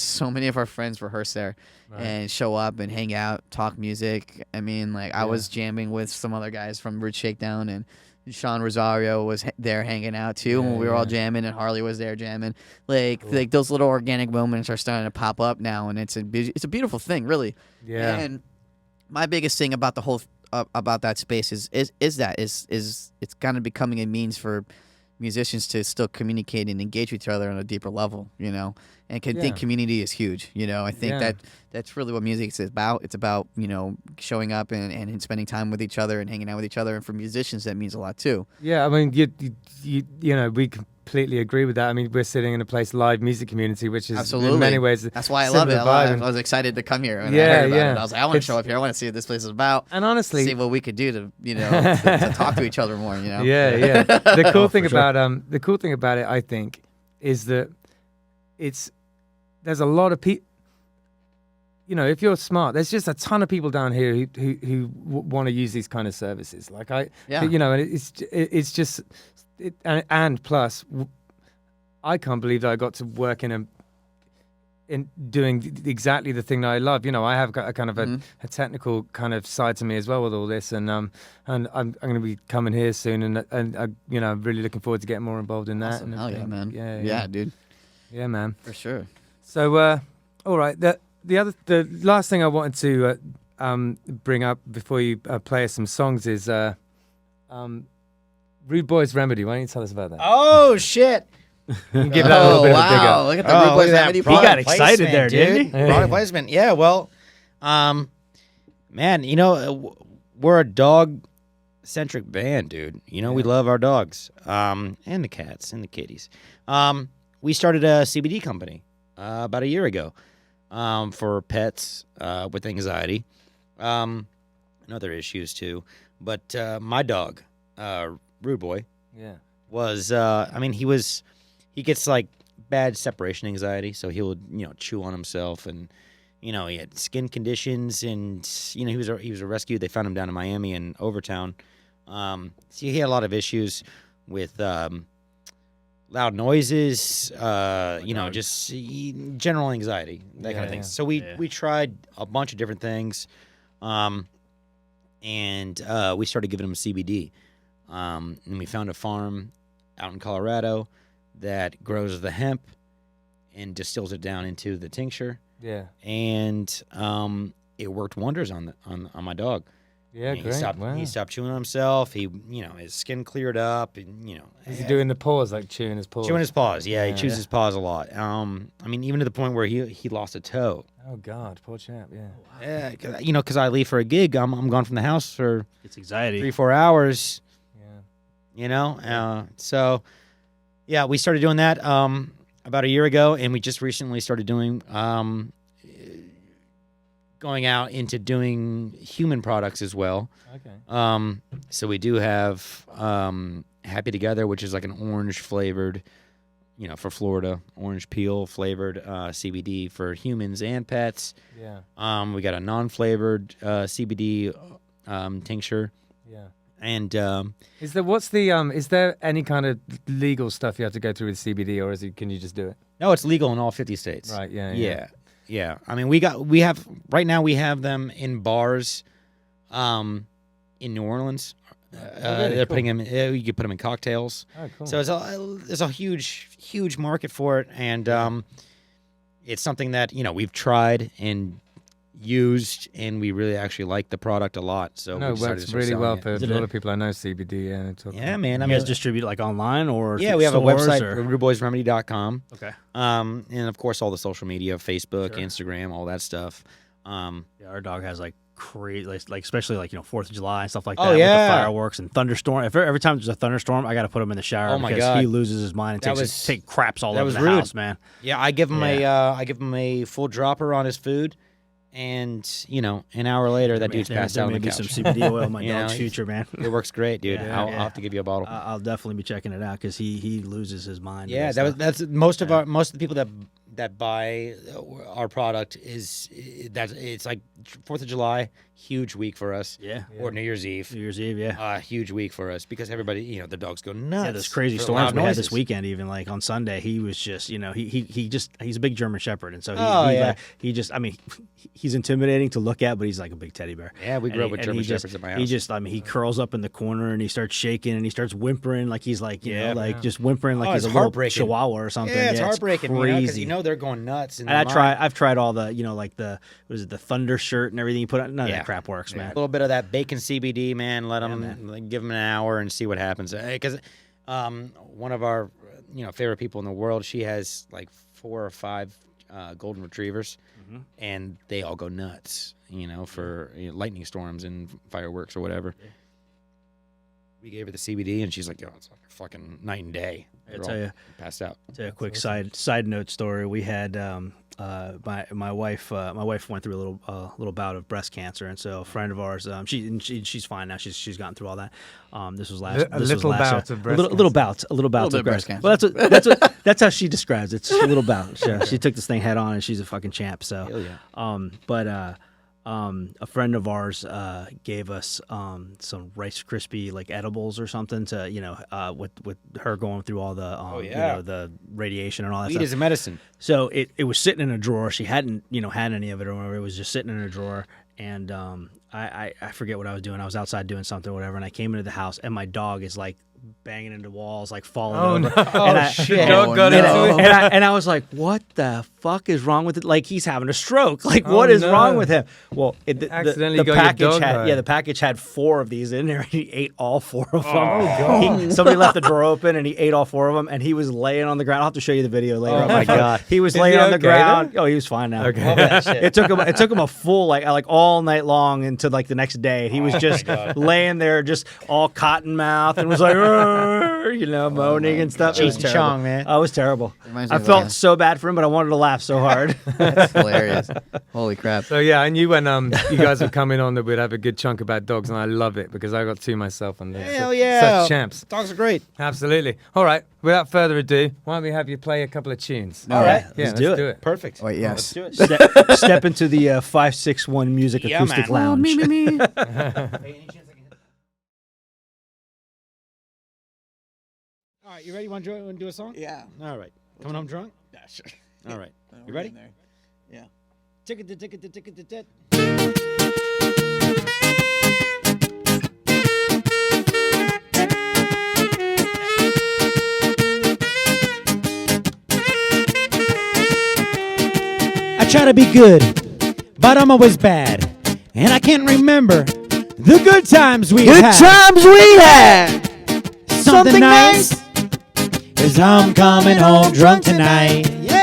so many of our friends rehearse there and show up and hang out, talk music. I mean, I was jamming with some other guys from Root Shakedown, and Sean Rosario was there hanging out too, when we were all jamming, and Harley was there jamming. Like those little organic moments are starting to pop up now, and it's a beautiful thing, really. Yeah. And my biggest thing about the whole about that space is it's kind of becoming a means for musicians to still communicate and engage with each other on a deeper level, you know. And I think community is huge, you know. I think that's really what music is about. It's about, you know, showing up and spending time with each other and hanging out with each other. And for musicians, that means a lot too. Yeah, I mean, you know, we completely agree with that. I mean, we're sitting in a place, live music community, which is in many ways that's why I love it. I was excited to come here when I heard about it. I was like, I want to show up here. I want to see what this place is about. And honestly, see what we could do to, you know, to talk to each other more. You know. Yeah. The cool thing about it, I think, is that there's a lot of people. You know, if you're smart, there's just a ton of people down here who want to use these kind of services. Like you know, and it's just. And plus, I can't believe that I got to work in doing exactly the thing that I love. You know, I have got a kind of a technical kind of side to me as well with all this, and I'm going to be coming here soon, and you know, I'm really looking forward to getting more involved in that. Awesome. Hell yeah, man. Yeah, dude. Yeah, man. For sure. So, all right. The last thing I wanted to bring up before you play us some songs is Rudeboy's Remedy. Why don't you tell us about that? Oh, shit. Give that a little bit of a dig up. Look at the Rudeboy's Remedy. He got excited there, didn't he? Product placement. Yeah, well, man, you know, we're a dog-centric band, dude. You know, we love our dogs, and the cats and the kitties. We started a CBD company about a year ago for pets with anxiety and other issues, too. But my dog... Rudeboy, was I mean he gets like bad separation anxiety, so he would, you know, chew on himself, and you know, he had skin conditions, and you know, he was a rescue. They found him down in Miami in Overtown. So he had a lot of issues with loud noises, you know, just general anxiety, that kind of thing. So we tried a bunch of different things, and we started giving him CBD. And we found a farm out in Colorado that grows the hemp and distills it down into the tincture. Yeah. And it worked wonders on my dog. Yeah, great. He stopped chewing on himself. He, you know, his skin cleared up, and you know. Is he doing the paws, like chewing his paws? Chewing his paws, yeah. He chews his paws a lot. I mean, even to the point where he lost a toe. Oh God, poor chap. Yeah. Yeah, you know, because I leave for a gig, I'm gone from the house for it's anxiety 3-4 hours. You know, so yeah, we started doing that about a year ago, and we just recently started doing going out into doing human products as well. Okay. So we do have Happy Together, which is like an orange flavored, you know, for Florida, orange peel flavored CBD for humans and pets. Yeah. We got a non-flavored CBD tincture. Yeah. And is there any kind of legal stuff you have to go through with CBD, or can you just do it? No, it's legal in all 50 states. Right. Yeah. I mean, we have right now we have them in bars, in New Orleans. They're putting them. You can put them in cocktails. Oh, cool. So there's a huge market for it, and it's something that, you know, we've tried and used, and we really actually like the product a lot. So it works really well for a lot of people I know. CBD, yeah, man. I mean, you guys distribute like online or we have a website, rudeboysremedy.com. Okay. And of course all the social media, Facebook, Instagram, all that stuff. Yeah, our dog has like crazy, like especially like, you know, 4th of July and stuff like that. Oh yeah, with the fireworks and thunderstorm. Every time there's a thunderstorm, I got to put him in the shower. Oh my because God. he loses his mind and take craps all over the house, man. Yeah, I give him a full dropper on his food. And, you know, an hour later, that dude's passed out on the couch. Some CBD oil in my dog's future, man. It works great, dude. I'll have to give you a bottle. I'll definitely be checking it out because he loses his mind. Yeah, that's most of the people that buy our product is that it's like 4th of July, huge week for us. Yeah. Or New Year's Eve. New Year's Eve, yeah. Huge week for us because everybody, the dogs go nuts. Yeah, those crazy storms we had this weekend. Even like on Sunday, he was just, he's a big German Shepherd, and so he's intimidating to look at, but he's like a big teddy bear. Yeah, we grew up with German Shepherds at my house. He curls up in the corner and he starts shaking and he starts whimpering like he's like, just whimpering like he's a little chihuahua or something. Yeah, it's heartbreaking. Crazy. They're going nuts. And I've tried all the, like the the Thunder shirt and everything you put on. None of that crap works, man. A little bit of that bacon CBD, man. Let them give them an hour and see what happens. Because one of our favorite people in the world, she has like 4 or 5 golden retrievers, and they all go nuts. For lightning storms and fireworks or whatever. Yeah. We gave her the CBD, and she's like, it's like a fucking night and day. I'll tell you, passed out. Tell you a quick side note story. We had my wife went through a little bout of breast cancer, and so a friend of ours, she's fine now. She's gotten through all that. This was last a little bout of breast cancer. A little bout of breast cancer. Well, that's how she describes it. It's a little bout. She took this thing head on, and she's a fucking champ. So, hell yeah. A friend of ours gave us some Rice Krispie like edibles or something to with her going through all the the radiation and all that Weed stuff. is a medicine. So it was sitting in a drawer. She hadn't had any of it or whatever. It was just sitting in a drawer. And I forget what I was doing. I was outside doing something or whatever, and I came into the house, and my dog is like banging into walls, like falling over. No. Shit. Dog got into it. And I was like, what the fuck is wrong with it? Like, he's having a stroke. Like, what is wrong with him? Well, the package had 4 of these in there, and he ate all 4 of them. Oh, God. Somebody left the door open, and he ate all 4 of them, and he was laying on the ground. I'll have to show you the video later. Oh, my God. He was laying on the ground. Oh, he was fine now. Okay. It took him a full, like all night long into, like, the next day. He was just laying there, just all cotton mouth, and was like, moaning and stuff. It was terrible. Chong, man. Oh, it was terrible. I felt so bad for him, but I wanted to laugh so hard. That's hilarious. Holy crap. So yeah, I knew when you guys were coming on that we'd have a good chunk about dogs, and I love it because I got 2 myself on there. Hell yeah. Such champs. Dogs are great. Absolutely. All right, without further ado, why don't we have you play a couple of tunes? All right. Yeah, let's do it. Perfect. Wait, yes. Let's do it. Step into the 561 Music Acoustic Lounge. Oh, me. All right, you ready? Want to do a song? Yeah. All right. Coming home drunk? Yeah, sure. All right. You ready? Yeah. Ticket. I try to be good, but I'm always bad. And I can't remember the good times we had. Something nice, 'cause I'm coming home drunk tonight. Yeah.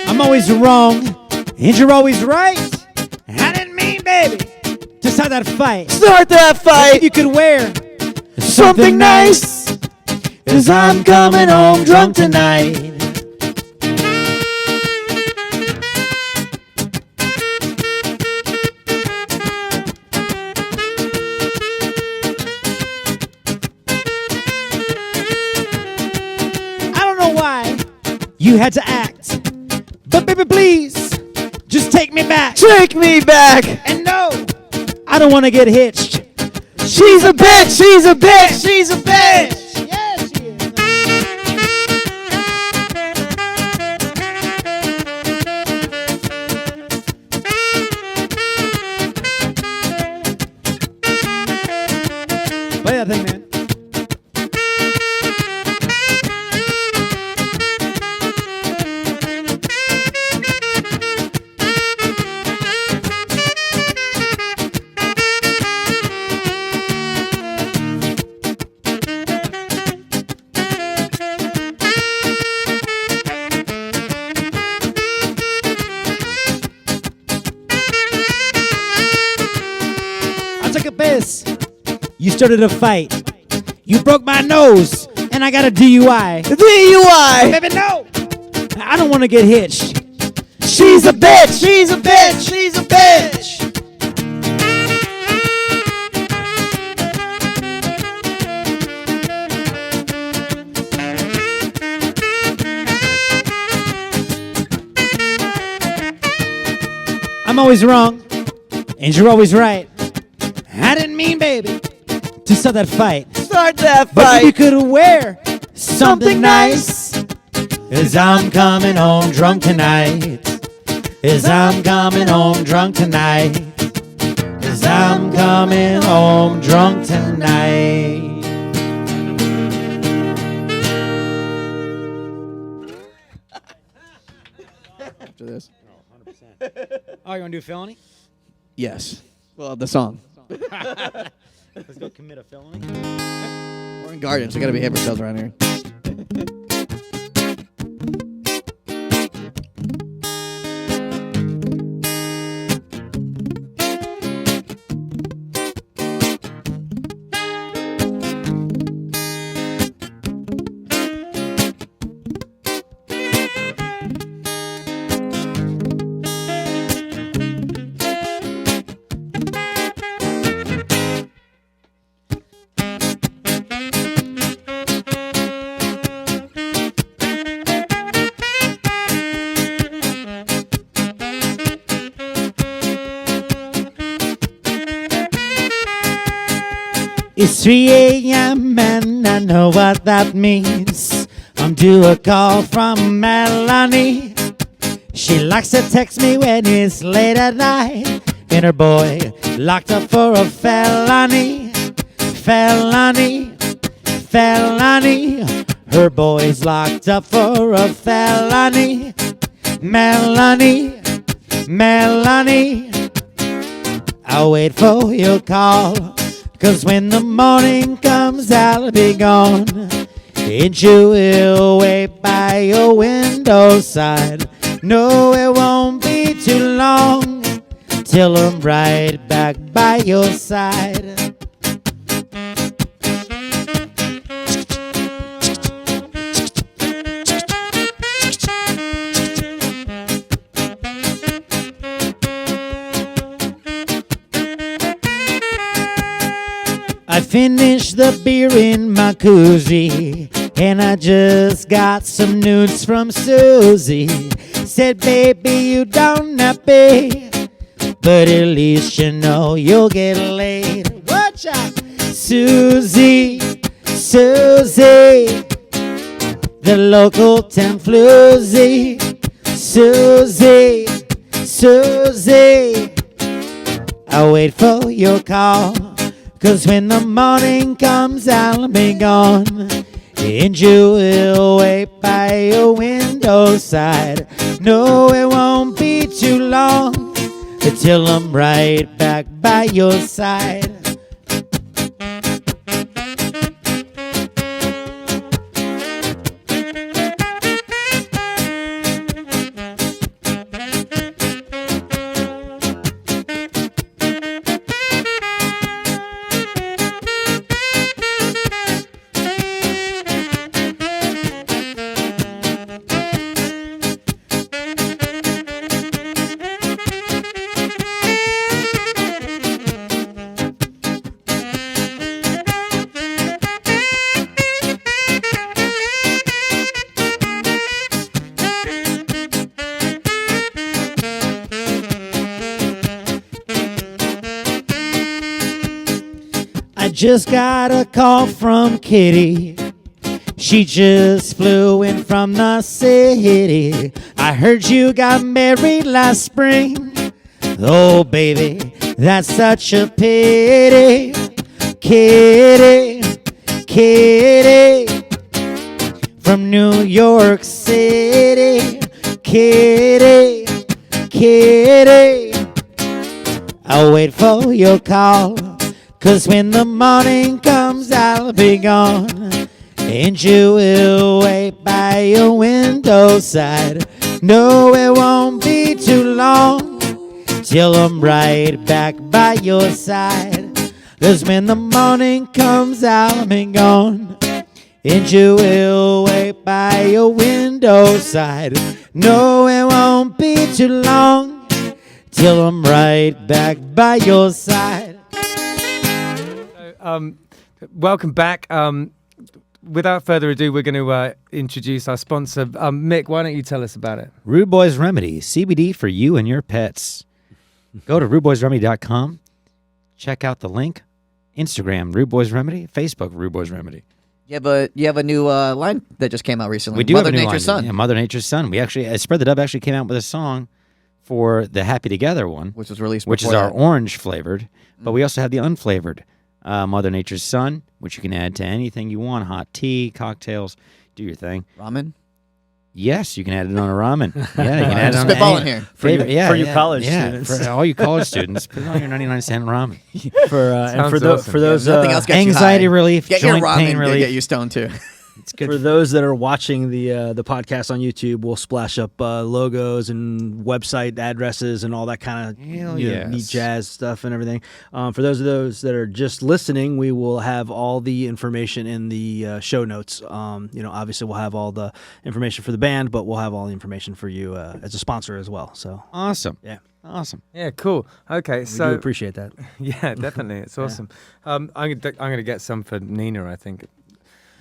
I'm always wrong, and you're always right. I didn't mean, baby, to start that fight. You could wear something nice, 'cause I'm coming home drunk tonight. I don't know why you had to act, but baby, please, just take me back. Take me back. And no, I don't want to get hitched. She's a bitch. She's a bitch. She's a bitch. Yeah, she is. Play that thing, man. You started a fight. You broke my nose, and I got a DUI. DUI. Baby, no. I don't want to get hitched. she's a bitch. She's a bitch. She's a bitch. I'm always wrong, and you're always right. I didn't mean, baby, to start that fight. Start that fight. But you could wear something nice. As I'm coming home drunk tonight. As I'm coming home drunk tonight. As I'm coming home drunk tonight. After this. Oh, you want to do felony? Yes. Well, the song. Let's go commit a felony. We're in Guardians. We got to behave ourselves around here. It's 3 a.m. and I know what that means. I'm due a call from Melanie. She likes to text me when it's late at night. And her boy locked up for a felony. Felony. Felony. Her boy's locked up for a felony. Melanie. Melanie. I'll wait for your call. 'Cause when the morning comes, I'll be gone. And you will wait by your window side. No, it won't be too long till I'm right back by your side. I finished the beer in my koozie, and I just got some nudes from Susie. Said, baby, you don't have to pay, but at least you know you'll get laid. Watch out! Susie, Susie, the local 10 floozy. Susie, Susie, I'll wait for your call. 'Cause when the morning comes, I'll be gone. And you will wait by your window side. No, it won't be too long until I'm right back by your side. Just got a call from Kitty. She just flew in from the city. I heard you got married last spring. Oh, baby, that's such a pity. Kitty, Kitty, from New York City. Kitty, Kitty, I'll wait for your call. 'Cause when the morning comes, I'll be gone. And you will wait by your window side. No, it won't be too long till I'm right back by your side. 'Cause when the morning comes, I'll be gone. and you will wait by your window side. No, it won't be too long till I'm right back by your side. Welcome back. Without further ado, we're going to introduce our sponsor. Mick, why don't you tell us about it? Rudeboy's Remedy, CBD for you and your pets. Go to rudeboysremedy.com. Check out the link. Instagram, Rudeboy's Remedy. Facebook, Rudeboy's Remedy. Yeah, but you have a new line that just came out recently. We do Mother have a new Nature's line. Son. Yeah, Mother Nature's Son. We actually, Spread the Dub actually came out with a song for the Happy Together one, which was released which is before our that. orange flavored, but we also have the unflavored Mother Nature's Son, which you can add to anything you want, hot tea, cocktails, do your thing. Ramen? Yes, you can add it on a ramen. Yeah, you can add it on spitballing here. For you favorite, college students. For all you college students, put it on your 99-cent ramen. For those Nothing else gets anxiety you high. relief, Get your joint ramen pain to relief. get you stoned too. It's good. For those that are watching the podcast on YouTube, we'll splash up logos and website addresses and all that kind of neat jazz stuff and everything. For those that are just listening, we will have all the information in the show notes. Obviously we'll have all the information for the band, but we'll have all the information for you as a sponsor as well. So Awesome. Yeah. Awesome. Yeah, cool. Okay, we so do appreciate that. yeah, definitely, it's awesome. I'm going to get some for Nina, I think.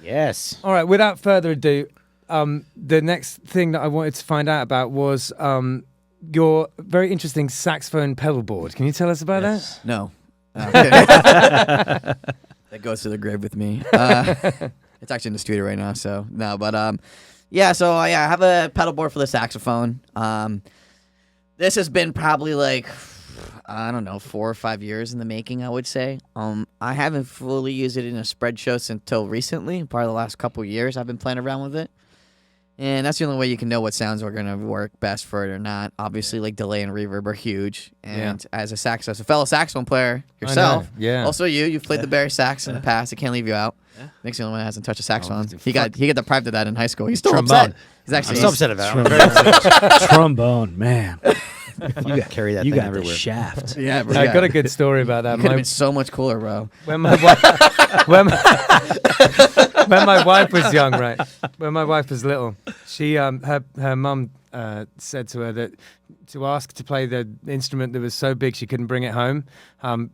Yes. All right, without further ado, the next thing that I wanted to find out about was your very interesting saxophone pedal board. Can you tell us about that? No. That goes to the grave with me. It's actually in the studio right now, so no. But I have a pedal board for the saxophone. This has been probably like, I don't know, 4 or 5 years in the making, I would say. I haven't fully used it in a spread show until recently. Probably the last couple of years I've been playing around with it. And that's the only way you can know what sounds are going to work best for it or not. Obviously, like delay and reverb are huge. And as a fellow saxophone player yourself, also you've played the Barry sax in the past. I can't leave you out. Nick's the only one that hasn't touched a saxophone. He got deprived of that in high school. He's still upset. I'm so upset about it. Trombone, man. You got carry that You thing got everywhere. the shaft. Yeah, bro. I got a good story about that. Could have been so much cooler, bro. When my wife was young, right? When my wife was little, she her mum said to her that to ask to play the instrument that was so big she couldn't bring it home,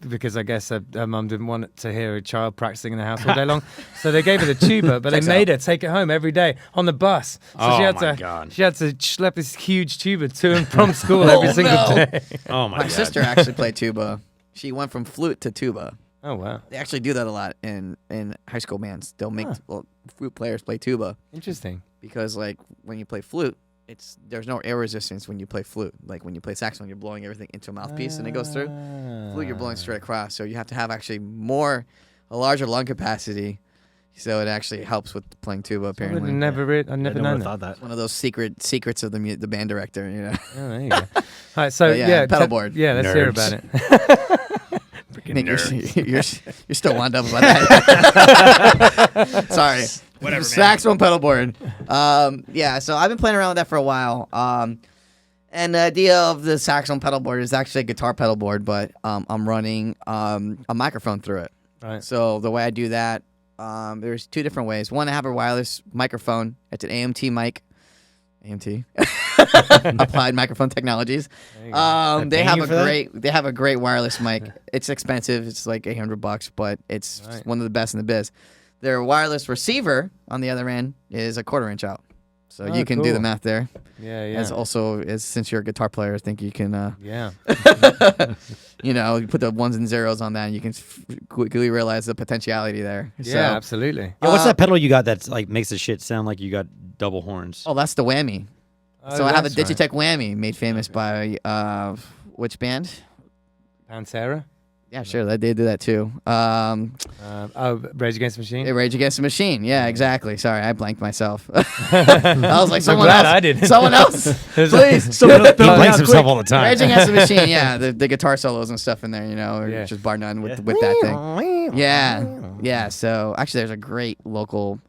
because I guess her mum didn't want to hear a child practicing in the house all day long. So they gave her the tuba, but they made her take it home every day on the bus. So she had to schlep this huge tuba to and from school every single day. Oh my My God. sister actually played tuba. She went from flute to tuba. Oh wow, They actually do that a lot in high school bands. They'll make flute players play tuba interesting. because like when you play flute, there's no air resistance when you play flute. Like when you play saxophone, you're blowing everything into a mouthpiece and it goes through. Flute, you're blowing straight across, so you have to have actually a larger lung capacity. So it actually helps with playing tuba. Apparently, I never known that. thought that. one of those secrets of the band director. You know, Oh, there you go. All right, so pedal board. Yeah, let's hear Nerds. about it. Nick, you're still wound up about that. Sorry. Whatever, man. Saxophone pedal board. So I've been playing around with that for a while. And the idea of the saxophone pedal board is actually a guitar pedal board, but I'm running a microphone through it. Right. So the way I do that, there's 2 different ways. One, I have a wireless microphone. It's an AMT mic. AMT. Applied Microphone Technologies. They have a great wireless mic. It's expensive. It's like $800, but it's one of the best in the biz. Their wireless receiver on the other end is a 1/4 inch out. So you can do the math there. Yeah. Since you're a guitar player, I think you can Yeah. you put the ones and zeros on that and you can quickly realize the potentiality there. Yeah, absolutely. Yeah, what's that pedal you got that's like makes the shit sound like you got double horns? Oh, that's the whammy. So I have a Digitech whammy made famous by which band? Pantera. Yeah, sure. They do that too. Rage Against the Machine. Rage Against the Machine. Yeah, exactly. Sorry, I blanked myself. I was like, someone glad else. I didn't. Someone else, please. He blanks himself all the time. Rage Against the Machine. Yeah, the guitar solos and stuff in there. Yeah. Just bar none with that thing. Yeah. So actually, there's a great local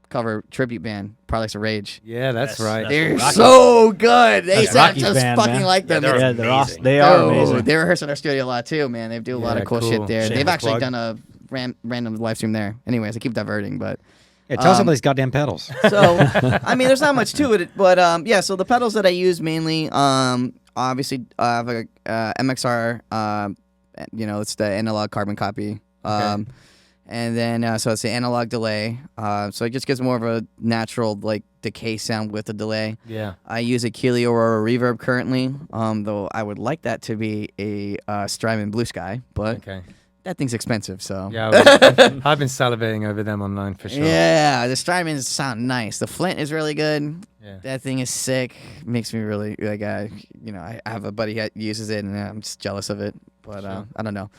cover tribute band, Products of Rage. Yeah, that's right. They're so good. They That's sound Rocky's just band, fucking man. like them. Yeah, They're awesome. They are amazing. They rehearse in our studio a lot too, man. They do a lot of cool shit there. Shameless They've actually plug. done a random live stream there. Anyways, I keep diverting, but Yeah, tell us about these goddamn pedals. So, I mean, there's not much to it, but yeah. So the pedals that I use mainly, obviously, I have a MXR. It's the analog carbon copy. Okay. And then so it's the analog delay. So it just gives more of a natural like decay sound with the delay. Yeah. I use a Keeley Aurora reverb currently, though I would like that to be a Strymon Blue Sky, but. Okay. That thing's expensive, so. Yeah, I've been salivating over them online for sure. Yeah, the Strymons sound nice. The Flint is really good. Yeah. That thing is sick. Makes me really like. I have a buddy that uses it, and I'm just jealous of it. But Sure. I don't know.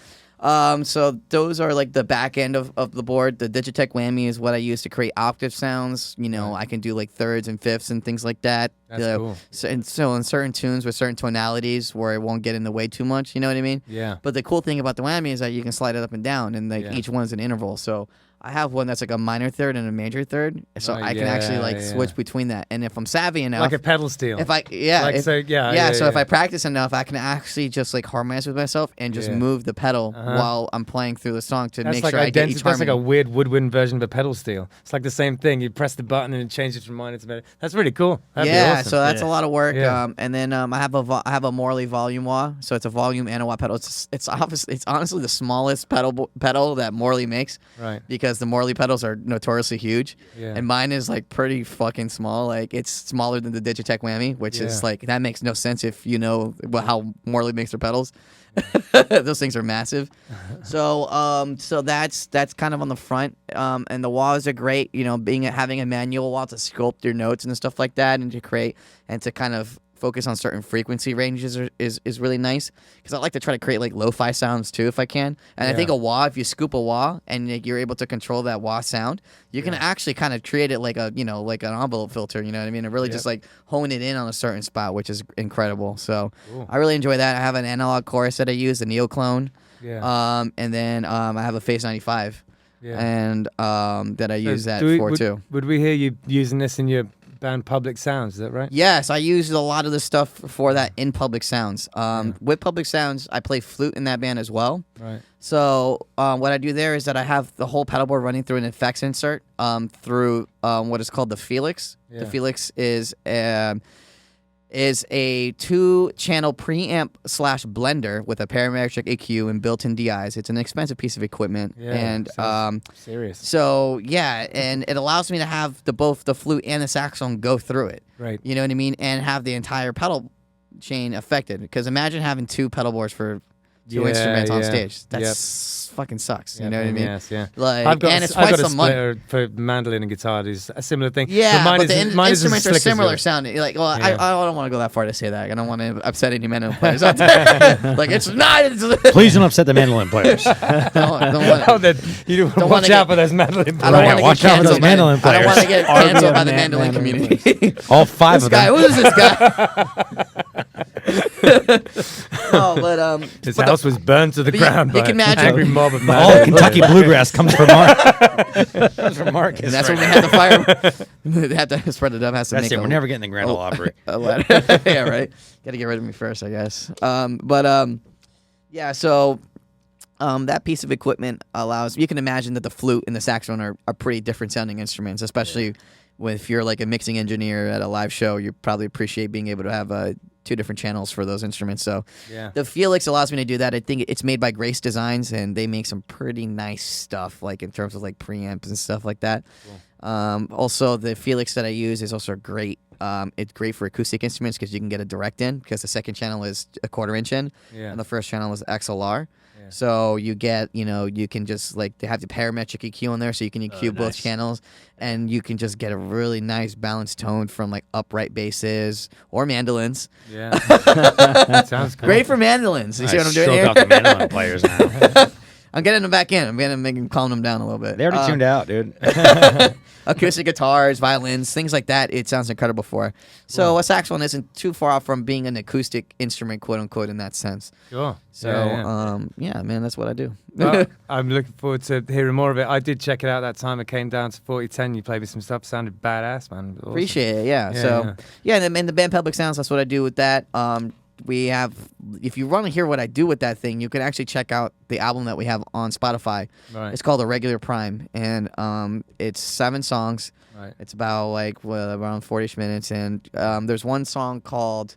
So those are like the back end of the board. The Digitech Whammy is what I use to create octave sounds. I can do like thirds and fifths and things like that. That's cool. So in certain tunes with certain tonalities where it won't get in the way too much. You know what I mean? Yeah. But the cool thing about the whammy is that you can slide it up and down, and like Yeah. each one is an interval. So I have one that's like a minor third and a major third, so I can actually like switch between that. And if I'm savvy enough, Like a pedal steel. So if I practice enough, I can actually just like harmonize with myself and just move the pedal while I'm playing through the song to make sure I get each harmony. That's like a weird woodwind version of a pedal steel. It's like the same thing. You press the button and it changes from minor to major. That's really cool. That'd be awesome. So that's a lot of work. Yeah. And then I have a Morley volume wah, so it's a volume and a wah pedal. It's honestly the smallest pedal that Morley makes. Right. Because the Morley pedals are notoriously huge, Yeah. and mine is like pretty fucking small. Like it's smaller than the Digitech Whammy, which is like that makes no sense if you know how Morley makes their pedals. Those things are massive. So that's kind of on the front. And the wahs are great. Having a manual wah to sculpt your notes and stuff like that, and to create and to kind of focus on certain frequency ranges is really nice, because I like to try to create like lo-fi sounds too if I can. And I think a wah, if you scoop a wah and like, you're able to control that wah sound, you can actually kind of create it like like an envelope filter, you know what I mean? And really just like hone it in on a certain spot, which is incredible. So I really enjoy that. I have an analog chorus that I use, the Neo Clone. Yeah. And then I have a Phase 95. Yeah. And that I use that for too. Would we hear you using this in your band Public Sounds? Is that right? Yes, I used a lot of the stuff for that in Public Sounds. With Public Sounds, I play flute in that band as well. Right. So what I do there is that I have the whole pedal board running through an effects insert through what is called the Felix. Yeah. The Felix is a 2-channel preamp / blender with a parametric EQ and built-in DIs. It's an expensive piece of equipment. Yeah, And serious. So and it allows me to have both the flute and the saxophone go through it. Right. You know what I mean? And have the entire pedal chain affected. Because imagine having 2 pedal boards for 2 instruments on stage. That's fucking sucks. You know what I mean? Yes, yeah. Like, I've got it's I've quite got a some money. splitter for mandolin and guitar. It's a similar thing. Yeah, mine but the mine instruments isn't are slick as similar yours. sounding. Like, well, I don't want to go that far to say that. I don't want to upset any mandolin players out there. Like, it's not. Please don't upset the mandolin players. don't Oh, that you Don't watch wanna out get- for those mandolin I don't players. want to watch get out for those canceled. mandolin I don't want to players. get canceled by the mandolin community. All 5 of them. Who is this guy? No, but His house was burned to the ground you by can an imagine- angry mob of All mandolin Kentucky players. bluegrass comes from Markis. And that's when they had the fire. They had to spread it up. Has to That's make it. a- We're never getting the Grand Ole Opry. a letter. Yeah, right. Got to get rid of me first, I guess. Yeah. So that piece of equipment allows. You can imagine that the flute and the saxophone are pretty different sounding instruments, especially if you're like a mixing engineer at a live show. You probably appreciate being able to have 2 different channels for those instruments. So Yeah. the Felix allows me to do that. I think it's made by Grace Designs, and they make some pretty nice stuff, like in terms of like preamps and stuff like that. Also, the Felix that I use is also great. It's great for acoustic instruments because you can get a direct in, because the second channel is a 1/4 inch in, Yeah. and the first channel is XLR. Yeah. So you get, you can just like, they have the parametric EQ in there, so you can EQ both nice. channels, and you can just get a really nice balanced tone from like upright basses or mandolins. Yeah. That sounds cool. Great for mandolins. You see what I'm doing Stroke here? out the mandolin players now. I'm getting them back in. I'm getting calm them down a little bit. They already tuned out, dude. Acoustic guitars, violins, things like that. It sounds incredible for. So a saxophone isn't too far off from being an acoustic instrument, quote unquote, in that sense. Sure. So Yeah. man, that's what I do. Well, I'm looking forward to hearing more of it. I did check it out that time. I came down to 4010. You played me some stuff. Sounded badass, man. Awesome. Appreciate it. Yeah. Yeah, So and the band Public Sounds. That's what I do with that. we have. If you want to hear what I do with that thing, you can actually check out the album that we have on Spotify. Right. It's called A Regular Prime, and it's 7 songs. Right. It's about like around 40 minutes, and there's one song called,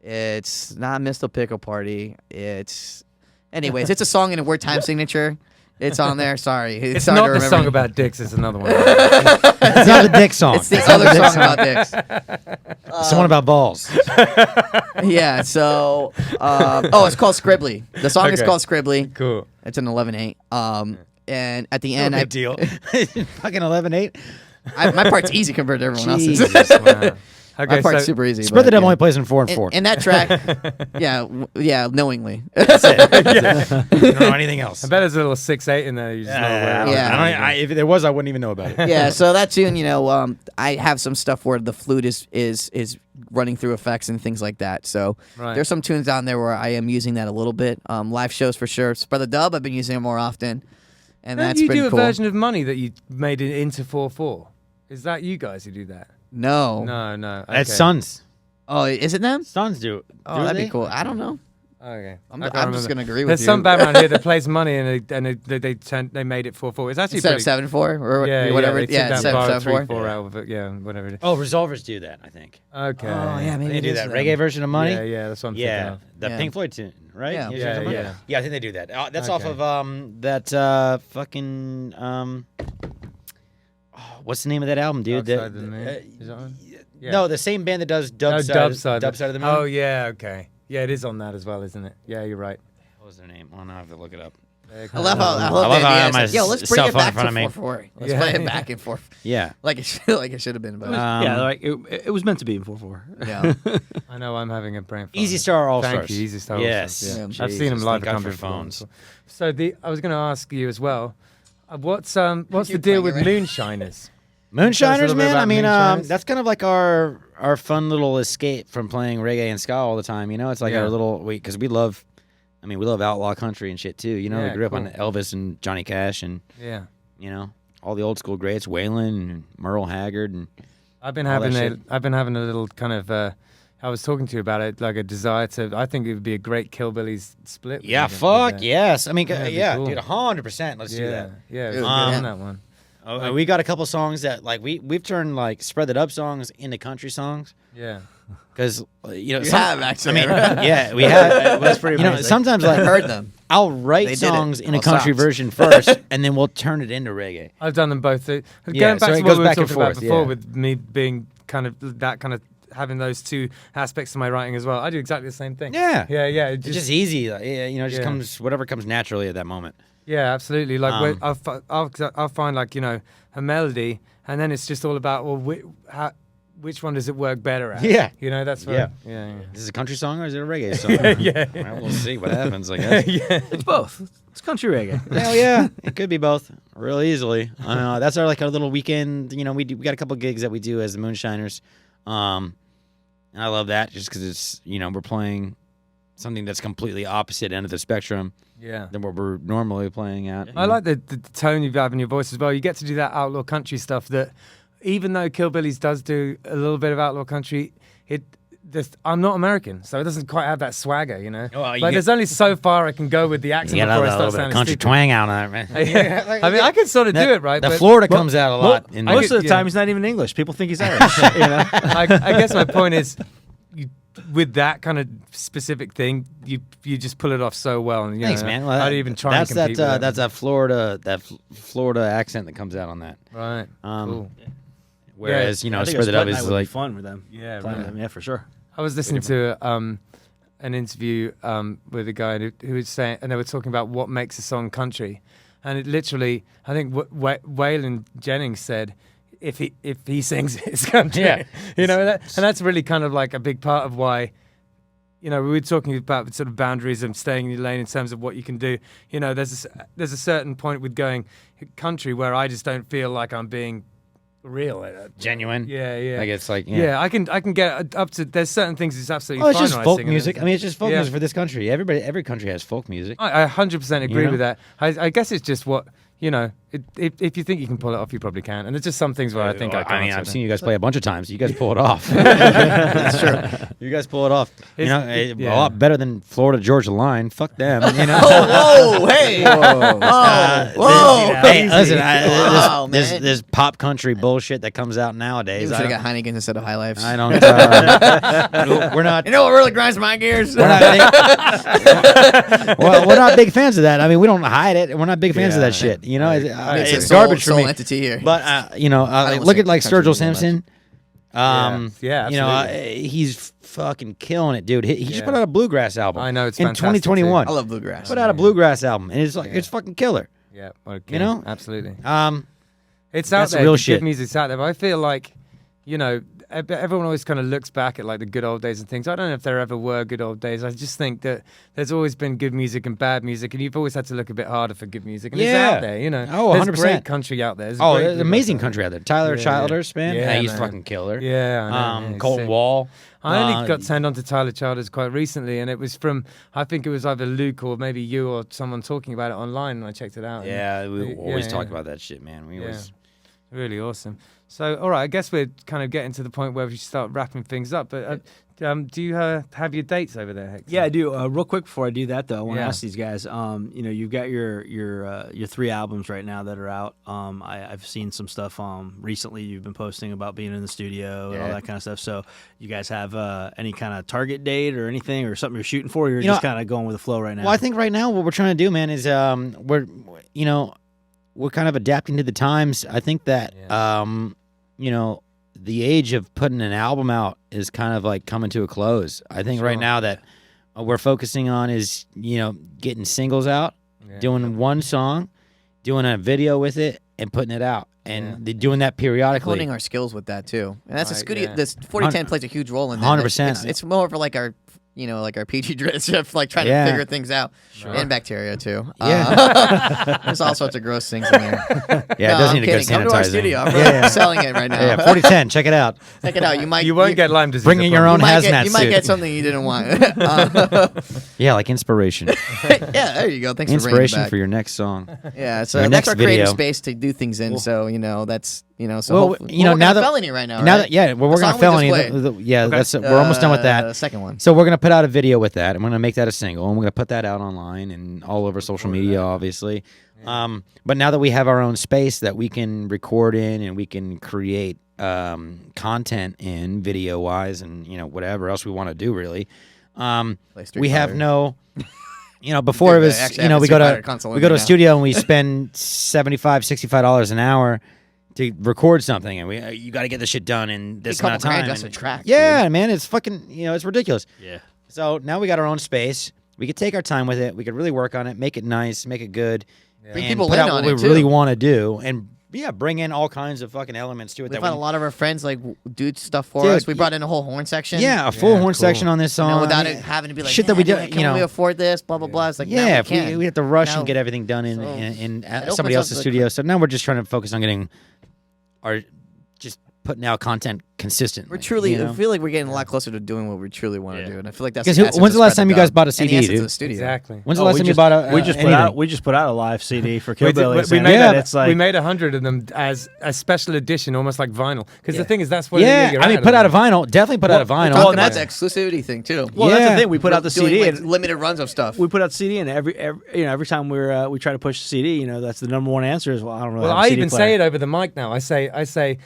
it's not Mr. Pickle Party. Anyways, it's a song in a word time signature. It's on there. Sorry, It's hard not to the remember. song about dicks. It's another one. It's not a dick song. It's the other song about dicks. It's the one about balls. Yeah. So, it's called Scribbly. The song is Okay. called Scribbly. Cool. It's an 11/8. And at the end, No big deal. Fucking 11/8. my part's easy compared to everyone else's. Jesus. Wow. Okay, My part's so super easy. Spread but, the Devil yeah. only plays in 4 and 4. In that track, yeah, knowingly. That's it. I don't know anything else. I bet there's a little 6/8 in there. You just not aware of. Yeah. If there was, I wouldn't even know about it. Yeah, so that tune, I have some stuff where the flute is running through effects and things like that. So Right. there's some tunes on there where I am using that a little bit. Live shows for sure. Spread the Dub, I've been using it more often, and Don't that's you pretty do a cool. version of Money that you made it into 4/4? Is that you guys who do that? No. No. Okay. That's Sons. Oh, is it them? Sons do. Oh, do that'd they? be cool. I don't know. Okay. I'm I can't just remember. gonna agree with There's you. some band around here that plays Money and they made it 4/4. It's actually Instead of pretty. 7/4 or Yeah, whatever. Yeah, they Yeah, took it's that bar 7/4. 3/4 out of it. Yeah, whatever it is. Oh, Resolvers do that, I think. Okay. Oh yeah, maybe They it do is that them. reggae version of Money. Yeah, that's what I'm thinking Yeah, of. the Yeah. Pink Floyd tune, right? Yeah. You Yeah, remember? yeah. Yeah, I think they do that. That's off Okay. of that fucking what's the name of that album, dude? Dark Side of the Moon. Is that one? Yeah. No, the same band that does No, Dub Side of the Moon. Oh yeah, okay. Yeah, it is on that as well, isn't it? Yeah, you're right. What was their name? Oh, now I have to look it up. I love how I love the how I idea have my is, yo, let's bring cell it phone in back front to of me. 4/4. Let's Yeah. play it back and forth. Yeah. Like it should have been, but yeah, like it was meant to be in 4/4. yeah. I know I'm having a brain fart. Easy Star All Thank Stars. you, Easy Star All Yes. Stars. Yeah. Yeah. I've seen them Jesus, live thank a God couple for of phones. times. So I was going to ask you as well. What's the You're deal with playing Moonshiners? Moonshiners, little bit man. about I mean, Moonshiners. that's kind of like our fun little escape from playing reggae and ska all the time. You know, it's like Yeah. our little because we love outlaw country and shit too. You know, Yeah, we grew up cool. on Elvis and Johnny Cash and Yeah. all the old school greats, Waylon and Merle Haggard and I've been All that having a little kind of I was talking to you about it, like a desire to. I think it would be a great Killbillies split. yeah, with fuck that. yes. I mean, Yeah, it'd be yeah, cool. dude, 100%. Let's do Yeah, that. yeah, Dude, get yeah. on that one. Oh, we got a couple songs that like we've turned like Spread It Up songs into country songs Yeah, because You have, actually, I mean, right? yeah, we have. That's pretty amazing. Sometimes I've like heard them. I'll They write did it. songs in a All country stops. version first, and then we'll turn it into reggae. I've done them both. Going Yeah, back so to it what goes we were back and talking about forth, before, yeah. with me being kind of having those two aspects to my writing as well. I do exactly the same thing. Yeah. yeah. It It's just easy, like, it just Yeah. comes whatever comes naturally at that moment. Yeah, absolutely. Like Um, I'll find like a melody, and then it's just all about which one does it work better at? Yeah. That's Yeah. what. Yeah. Is this a country song or is it a reggae song? Yeah. Well, we'll see what happens. I guess. It's both. It's country reggae. Hell yeah, it could be both real easily. That's our little weekend. We got a couple gigs that we do as the Moonshiners, and I love that just because it's we're playing something that's completely opposite end of the spectrum Yeah. than what we're normally playing at. I like the tone you have in your voice as well. You get to do that outlaw country stuff that, even though Killbillies does do a little bit of outlaw country, I'm not American, so it doesn't quite have that swagger, Well, you like get- there's only so far I can go with the accent You before I got a start little bit of sounding country stupid. twang out on it, man. Yeah. I mean, I can sort of do it, right? The but Florida comes out a lot. in Most there. of the time, he's not even English. People think he's Irish. I guess my point is, with that kind of specific thing, you just pull it off so well. And Thanks, man. Well, I don't even try and that's compete with that's that Florida accent that comes out on that. right. Cool. Whereas I think Spread It Up is would be like fun with them. Yeah, Playing right. with them. Yeah, for sure. I was listening to an interview with a guy who was saying, and they were talking about what makes a song country, and it literally, I think Waylon Jennings said, if he sings it, it's country. Yeah. and that's really kind of like a big part of why. We were talking about sort of boundaries and staying in your lane in terms of what you can do. There's a certain point with going country where I just don't feel like I'm being real. genuine. Yeah. Like it's like Yeah, I can get up to. There's certain things it's absolutely Oh, it's fine just when I folk sing it. music. I mean, it's just folk Yeah. music for this country. Every country has folk music. I 100% agree know? with that. I guess it's just what you know, if you think you can pull it off, you probably can. And there's just some things where I think I can't. I mean, I've seen you guys play a bunch of times. You guys pull it off. That's true. You guys pull it off. A lot better than Florida Georgia line. Fuck them. You know. Whoa, hey, whoa. Hey, listen. There's pop country bullshit that comes out nowadays. You should have got Heineken instead of High Lifes. I don't. We're not. You know what really grinds my gears? We're not big fans of that. I mean, we don't hide it. We're not big fans of that shit. You know, it's garbage for me. Entity here. But look at like Sturgill Simpson. Yeah, you know, he's fucking killing it, dude. He just put out a bluegrass album. I know, it's in fantastic 2021. I love bluegrass. Put out a bluegrass album, and it's like it's fucking killer. Yeah, okay. You know, absolutely. It's out that's there. real the shit. Good music's out there, but I feel like, you know, everyone always kind of looks back at like the good old days and things. I don't know if there ever were good old days. I just think that there's always been good music and bad music, and you've always had to look a bit harder for good music. And it's out there, you know. Oh, 100%. There's great country out there. There's amazing country out there. Tyler Childers, man. Yeah, he's man. fucking killer. Yeah, I know. Colton Wall. I only got turned on to Tyler Childers quite recently, and it was from, I think it was either Luke or maybe you or someone talking about it online, and I checked it out. Yeah, we always talk about that shit, man. Really awesome. So, all right, I guess we're kind of getting to the point where we start wrapping things up. But do you have your dates over there, Hector? Yeah, I do. Real quick before I do that, though, I want to ask these guys. You know, you've got your 3 albums right now that are out. I've seen some stuff recently. You've been posting about being in the studio and all that kind of stuff. So, you guys have any kind of target date or anything, or something you're shooting for? Or you're just kind of going with the flow right now. Well, I think right now what we're trying to do, man, is we're kind of adapting to the times. I think that you know, the age of putting an album out is kind of like coming to a close. I think right now that we're focusing on is, you know, getting singles out, doing one song, doing a video with it, and putting it out. And doing that periodically. Honing our skills with that, too. And that's a studio. This 4010 plays a huge role in that. 100%. It's more for like our, you know, like our PG drift, like trying to figure things out. Sure. And bacteria, too. Yeah. There's all sorts of gross things in there. Yeah, it does need to go sanitizing. Come to our studio. I'm really selling it right now. Yeah, 4010. Check it out. Check it out. You won't get Lyme disease. Bring in your own hazmat suit. You might get something you didn't want. Yeah, like inspiration. Yeah, there you go. Thanks for bringing it back. Inspiration for your next song. Yeah, so that's our creative space to do things in. So, you know, that's, you know, so well, you know, now that Felony right now, now that we're working on Felony. That's we're almost done with that. The second one. So we're gonna put out a video with that. I'm gonna make that a single, and we're gonna put that out online and all over social media, obviously. But now that we have our own space that we can record in and we can create content in video wise and, you know, whatever else we want to do, really, we have no. You know, before it was, you know, we go to a studio and we spend $75-$65 an hour to record something, and you got to get this shit done in this amount of time. That's a track. Yeah, man, it's fucking, you know, it's ridiculous. Yeah. So now we got our own space. We could take our time with it. We could really work on it, make it nice, make it good, Bring and people put in out on what we it, too. really want to do, and bring in all kinds of fucking elements to it. We've had a lot of our friends like do stuff for us. We brought in a whole horn section. Yeah, a full horn section on this song. You know, without it having to be like, shit that we do. Can we afford this? Blah blah blah. It's like, yeah, if we have to rush and get everything done in somebody else's studio. So now we're just trying to focus on getting just putting out content consistently. We're truly, I feel like we're getting a lot closer to doing what we truly want to do, and I feel like that's because when's the last time you guys bought a CD, dude? Exactly. When's the last time you bought a? We just put out a live CD for Killbillies. We made 100 of them as a special edition, almost like vinyl. Because the thing is, that's what. I mean, put out a vinyle. Definitely put out a vinyl. Well, that's the exclusivity thing too. Well, that's the thing. We put out the CD and limited runs of stuff. We put out the CD, and every time we try to push the CD, you know, that's the number one answer is, well, I don't really. Well, have a I CD even player. say it over the mic now. I say,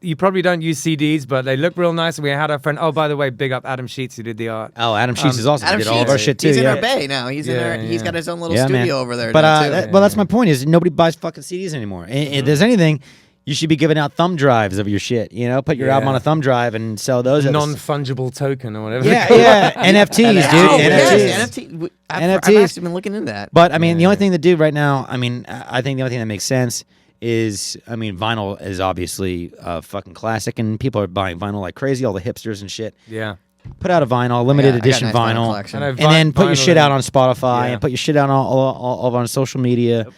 you probably don't use CDs, but they look real nice. And we had our friend. Oh, by the way, big up Adam Sheets who did the art. Oh, Adam Sheets is awesome. He did all of our shit too. He's in our bay now. He's in our. He's got his own little studio over there. But well, that's my point. Is nobody buys fucking CDs anymore. If there's anything, you should be giving out thumb drives of your shit. You know, put your album on a thumb drive and sell those. Non-fungible token or whatever. Yeah. NFTs, dude. NFTs. I've actually been looking into that. But I mean, the only thing to do right now, I mean, I think the only thing that makes sense is, I mean, vinyl is obviously a fucking classic, and people are buying vinyl like crazy, all the hipsters and shit. Yeah. Put out a vinyl, limited edition vinyl, and then put your shit out on Spotify, and put your shit out all on social media,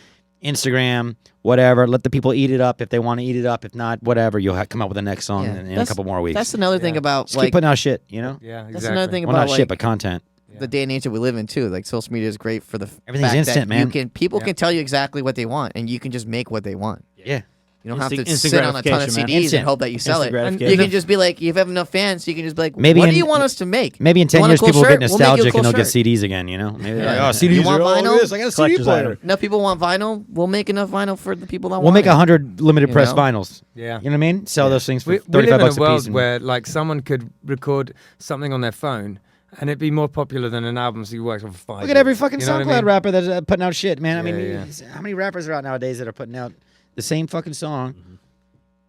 Instagram, whatever. Let the people eat it up if they want to eat it up. If not, whatever. You'll come out with the next song in a couple more weeks. That's another thing about just keep putting out shit, you know? Yeah, exactly. That's another thing well, about not shit, but content. the day and age that we live in too. Like social media is great for the Everything's fact instant, that man. People can tell you exactly what they want, and you can just make what they want. Yeah. You don't have to Instant sit on a ton of gratification, man. CDs Instant. and hope that you sell it. gratification. You can just be like, you have enough fans, so you can just be like, Maybe what do in- you want us to make? Maybe in You 10 want a years, cool people will get shirt? We'll make you a nostalgic cool and they'll get shirt. CDs again, you know? Maybe they're Yeah. like, oh, CDs You want are all vinyl? this. I got a CD Collector's player. item. Enough people want vinyl. We'll make enough vinyl for the people that We'll want make it. 100 limited press know? vinyls. Yeah. You know what I mean? Sell those things for We 35 live in bucks a a piece. world and- where like someone could record something on their phone and it'd be more popular than an album so you worked on for 5 Look at every fucking You know what SoundCloud I mean? rapper that's putting out shit, man. I Yeah, mean, yeah. how many rappers are out nowadays that are putting out the same fucking song,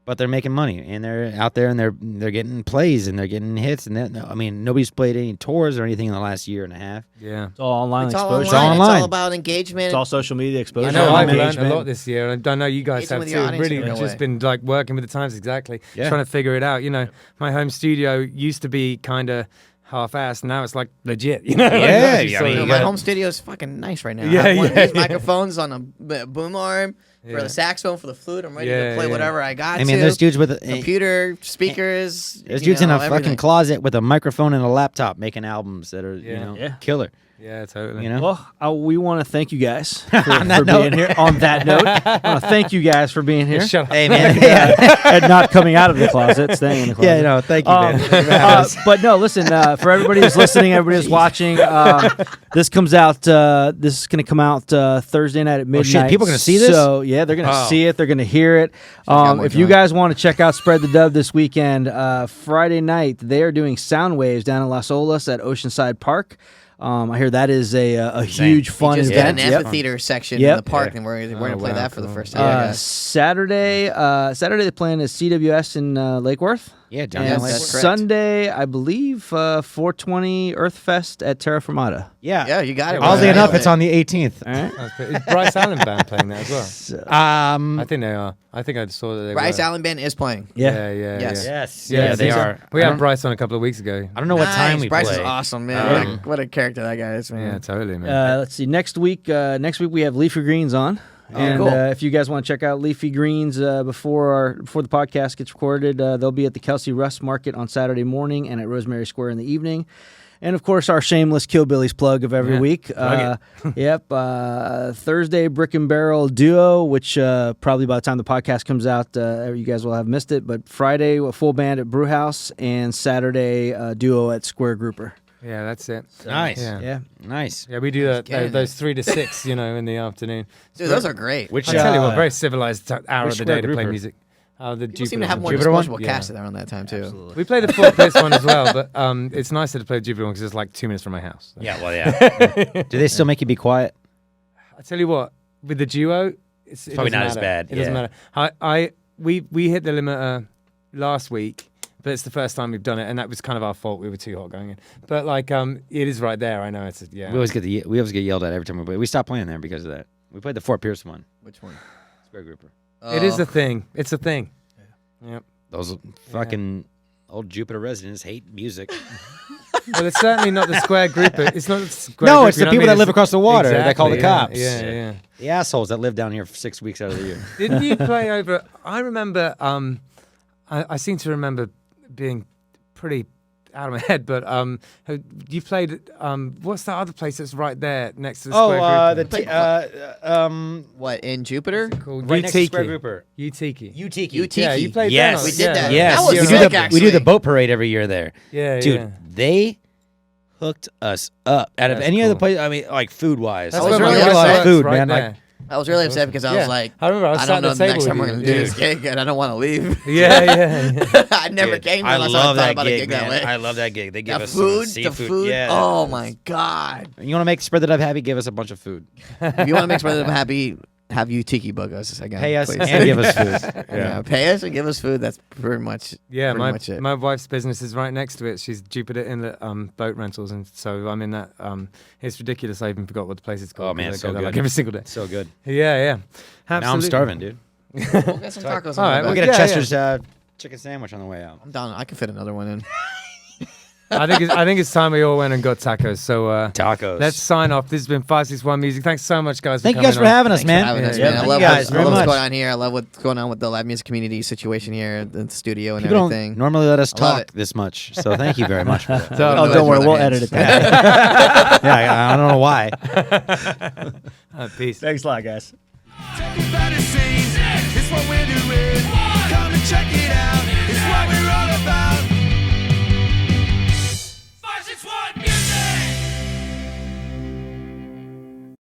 but they're making money and they're out there and they're getting plays and they're getting hits and that. I mean, nobody's played any tours or anything in the last year and a half. Yeah. It's all online It's all exposure. online. It's online. all about engagement. It's all social media exposure. I know I've learned a engagement. lot this year, and I know you guys Engaging have with too. your audience Really, in a just way. been like working with the times exactly, Yeah. trying to figure it out. You know, my home studio used to be kind of half-assed. Now it's like legit. You know, Yeah, Like, yeah, just I so- mean, You know, you my gotta- home studio is fucking nice right now. Yeah, I have one of yeah, these yeah. microphones on a boom arm for Yeah. the saxophone, for the flute. I'm ready Yeah, to play yeah. whatever I got I mean, to. there's dudes with Computer, speakers. there's you dudes in know, a fucking everything. closet with a microphone and a laptop making albums that are you Yeah. know Yeah. killer. Yeah, totally. You know. Well, we want to thank you guys for, On that for being here. On that note, I want to thank you guys for being here Shut up. Hey man. yeah. and not coming out of the closet, staying in the closet. Yeah. No. Thank you, man. But no, listen. For everybody who's listening, everybody who's watching, this comes out. This is going to come out Thursday night at midnight. shit, people are gonna see this? So yeah, they're going to Oh. see it. They're going to hear it. out more If you joint. guys want to check out Spread the Dub this weekend, Friday night they are doing Sound Waves down in Las Olas at Oceanside Park. I hear that is a huge fun We just event. got an Yep. amphitheater section Yep. in the park, Yeah. and we're Oh, gonna play wow, that for the cool. first time. I guess. Saturday the plan is CWS in Lake Worth. Yeah. John. And Yes, that's correct. Sunday, I believe, 420 Earth Fest at Terra Firmata. Yeah, you got it. Yeah, Oddly Right. enough, it's on the 18th. All right. That's pretty- Is Bryce Allen Band playing that as well? I think they are. I think I saw that they Bryce were. Allen Band is playing. Yeah, yeah, Yes. yeah. Yes. Yeah, Yeah, they so- are. We I had don't- Bryce on a couple of weeks ago. I don't know what time we Bryce play. is awesome, man. Um, What a character that guy is, man. Yeah, totally, man. Let's see. Next week we have Leafy Greens on. And cool. if you guys want to check out Leafy Greens before the podcast gets recorded, they'll be at the Kelsey Russ Market on Saturday morning and at Rosemary Square in the evening. And of course, our shameless Killbillies plug of every Yeah, week. Yep. Thursday, Brick and Barrel Duo, which probably by the time the podcast comes out, you guys will have missed it. But Friday, a full band at Brewhouse, and Saturday, Duo at Square Grouper. Yeah, that's it. Nice. Yeah. Yeah. Nice. Yeah, we do that, getting those 3 to 6, in the afternoon. Dude, those are great. Which I tell you what, very civilized hour which of the day square to play grouper? music. The People seem Jupiter to have one. more Jupiter one? disposable Yeah. cash around that time too. Absolutely. We play the Fort Pierce one as well, but it's nicer to play the Jupiter one because it's like 2 minutes from my house. Yeah. Well, yeah. Do they still make you be quiet? I tell you what, with the duo, it probably doesn't not as matter. bad, It doesn't yeah. matter. We hit the limiter last week, but it's the first time we've done it, and that was kind of our fault. We were too hot going in, but it is right there. I know it's We always get yelled at every time we play. We stopped playing there because of that. We played the Fort Pierce one. Which one? Square grouper. It is a thing. It's a thing. Yep. Those fucking old Jupiter residents hate music. Well, it's certainly not the square grouper. It's not the square No, grouper, it's you the know what I people mean? that It's live across the water that call the Exactly, cops. Yeah, yeah. The assholes that live down here for 6 weeks out of the year. Didn't you play over? I remember. I seem to remember being pretty out of my head, but you played. What's that other place that's right there next to the square grouper? What in Jupiter? Called right next to Square Utiki. Grouper. Utiki. Utiki. Utiki. Yeah, you played Yes. there. We did that. Yes. That was we, sick, do actually. we do the boat parade every year there. Yeah, Dude, yeah. they hooked us up. Out of That's any other cool. place, I mean, like food-wise. That's I was where really my upset. wife food, works, man. right Like, there. I was really upset because I was Yeah. like, I remember I was I sat don't at know the the table next time with we're you. gonna do Yeah. this gig, and I don't want to leave. Yeah. I never dude, came. I unless love thought that about a gig, gig man. that way. I love that gig. They give The us some food, the seafood. food. Yeah. Oh my god! You want to make Spread the Dub happy? Give us a bunch of food. If you want to make Spread the Dub happy, have you tiki bug us again. Pay us please. and give us food. Yeah, pay us and give us food. That's pretty much. Yeah, pretty much it. my wife's business is right next to it. She's Jupiter Inlet boat rentals, and so I'm in that. It's ridiculous. I even forgot what the place is called. Oh, man, 'cause I it's so go there, good. like every single day. So good. Yeah, yeah. Now I'm Absolutely. starving, dude. We'll get some tacos. All right, on the We'll back. get a Yeah, Chester's chicken sandwich on the way out. I'm down. I can fit another one in. I think it's time we all went and got tacos. So tacos. Let's sign off. This has been 561 Music. Thanks so much, guys. Thank you guys for having us, man. I love what's going on here. I love what's going on with the live music community situation here in the studio and People everything. Don't normally let us talk this much, so thank you very much for that. Don't worry, we'll edit it down. Yeah, I don't know why. Peace. Thanks a lot, guys. It's what we're doing.